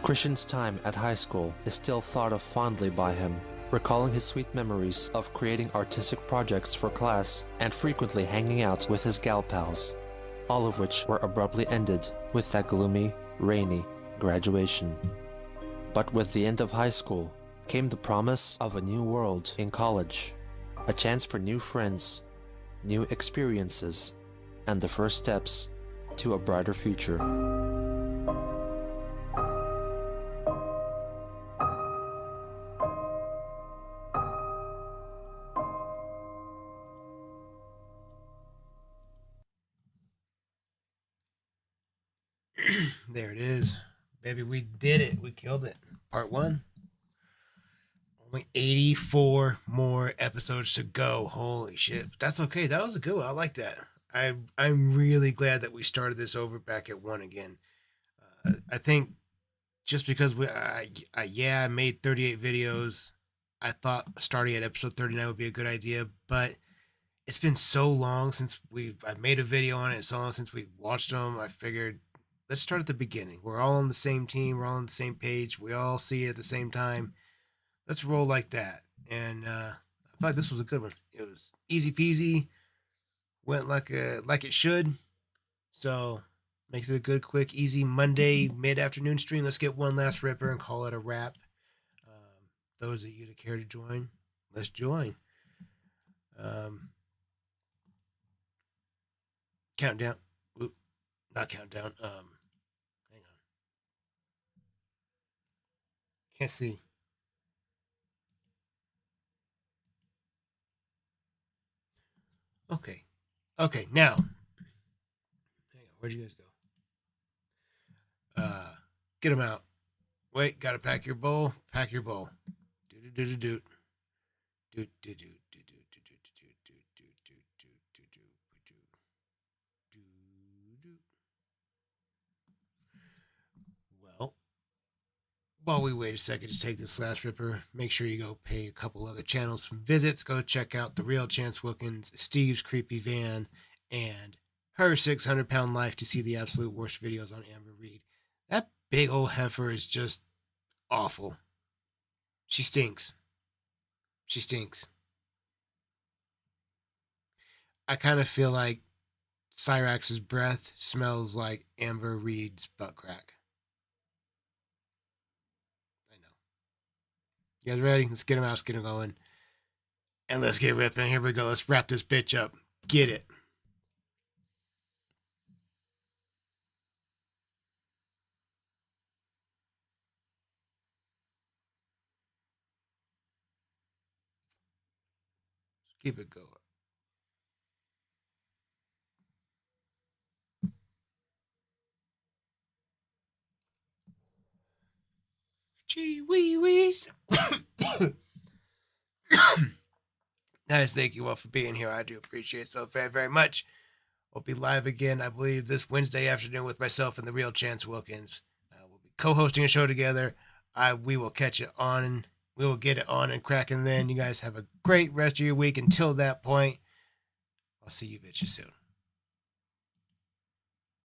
C: Christian's time at high school is still thought of fondly by him, recalling his sweet memories of creating artistic projects for class and frequently hanging out with his gal pals, all of which were abruptly ended with that gloomy, rainy graduation. But with the end of high school came the promise of a new world in college, a chance for new friends, new experiences, and the first steps to a brighter future.
A: There it is. Baby, we did it. We killed it. Part 1. Only 84 more episodes to go. Holy shit. But that's okay. That was a good one. I like that. I'm really glad that we started this over back at 1 again. I think just because I made 38 videos, I thought starting at episode 39 would be a good idea, but it's been so long since I made a video on it, so long since we watched them, I figured let's start at the beginning. We're all on the same team. We're all on the same page. We all see it at the same time. Let's roll like that. And I felt like this was a good one. It was easy peasy. Went like it should. So makes it a good, quick, easy Monday mid-afternoon stream. Let's get one last ripper and call it a wrap. Those of you that care to join, let's join. Countdown. Oop, not countdown. Hang on. Can't see. Okay. Okay, now. Hang on. Where'd you guys go? Get them out. Wait, gotta pack your bowl. Pack your bowl. Do-do-do-do-do. Do-do-do-do-do-do-do-do-do-do-do-do-do-do-do. Well, while we wait a second to take this last ripper, make sure you go pay a couple other channels some visits. Go check out The Real Chance Wilkins, Steve's Creepy Van, and Her 600-Pound Life to see the absolute worst videos on Amber Reed. That big old heifer is just awful. She stinks. She stinks. I kind of feel like Cyrax's breath smells like Amber Reed's butt crack. I know. You guys ready? Let's get him out. Let's get him going. And let's get ripping. Here we go. Let's wrap this bitch up. Get it. Keep it going. Gee wee wees. Guys, thank you all for being here. I do appreciate it so very, very much. We'll be live again, I believe, this Wednesday afternoon with myself and The Real Chance Wilkins. We'll be co-hosting a show together. We will catch it on. We will get it on and cracking then. You guys have a great rest of your week. Until that point, I'll see you bitches soon.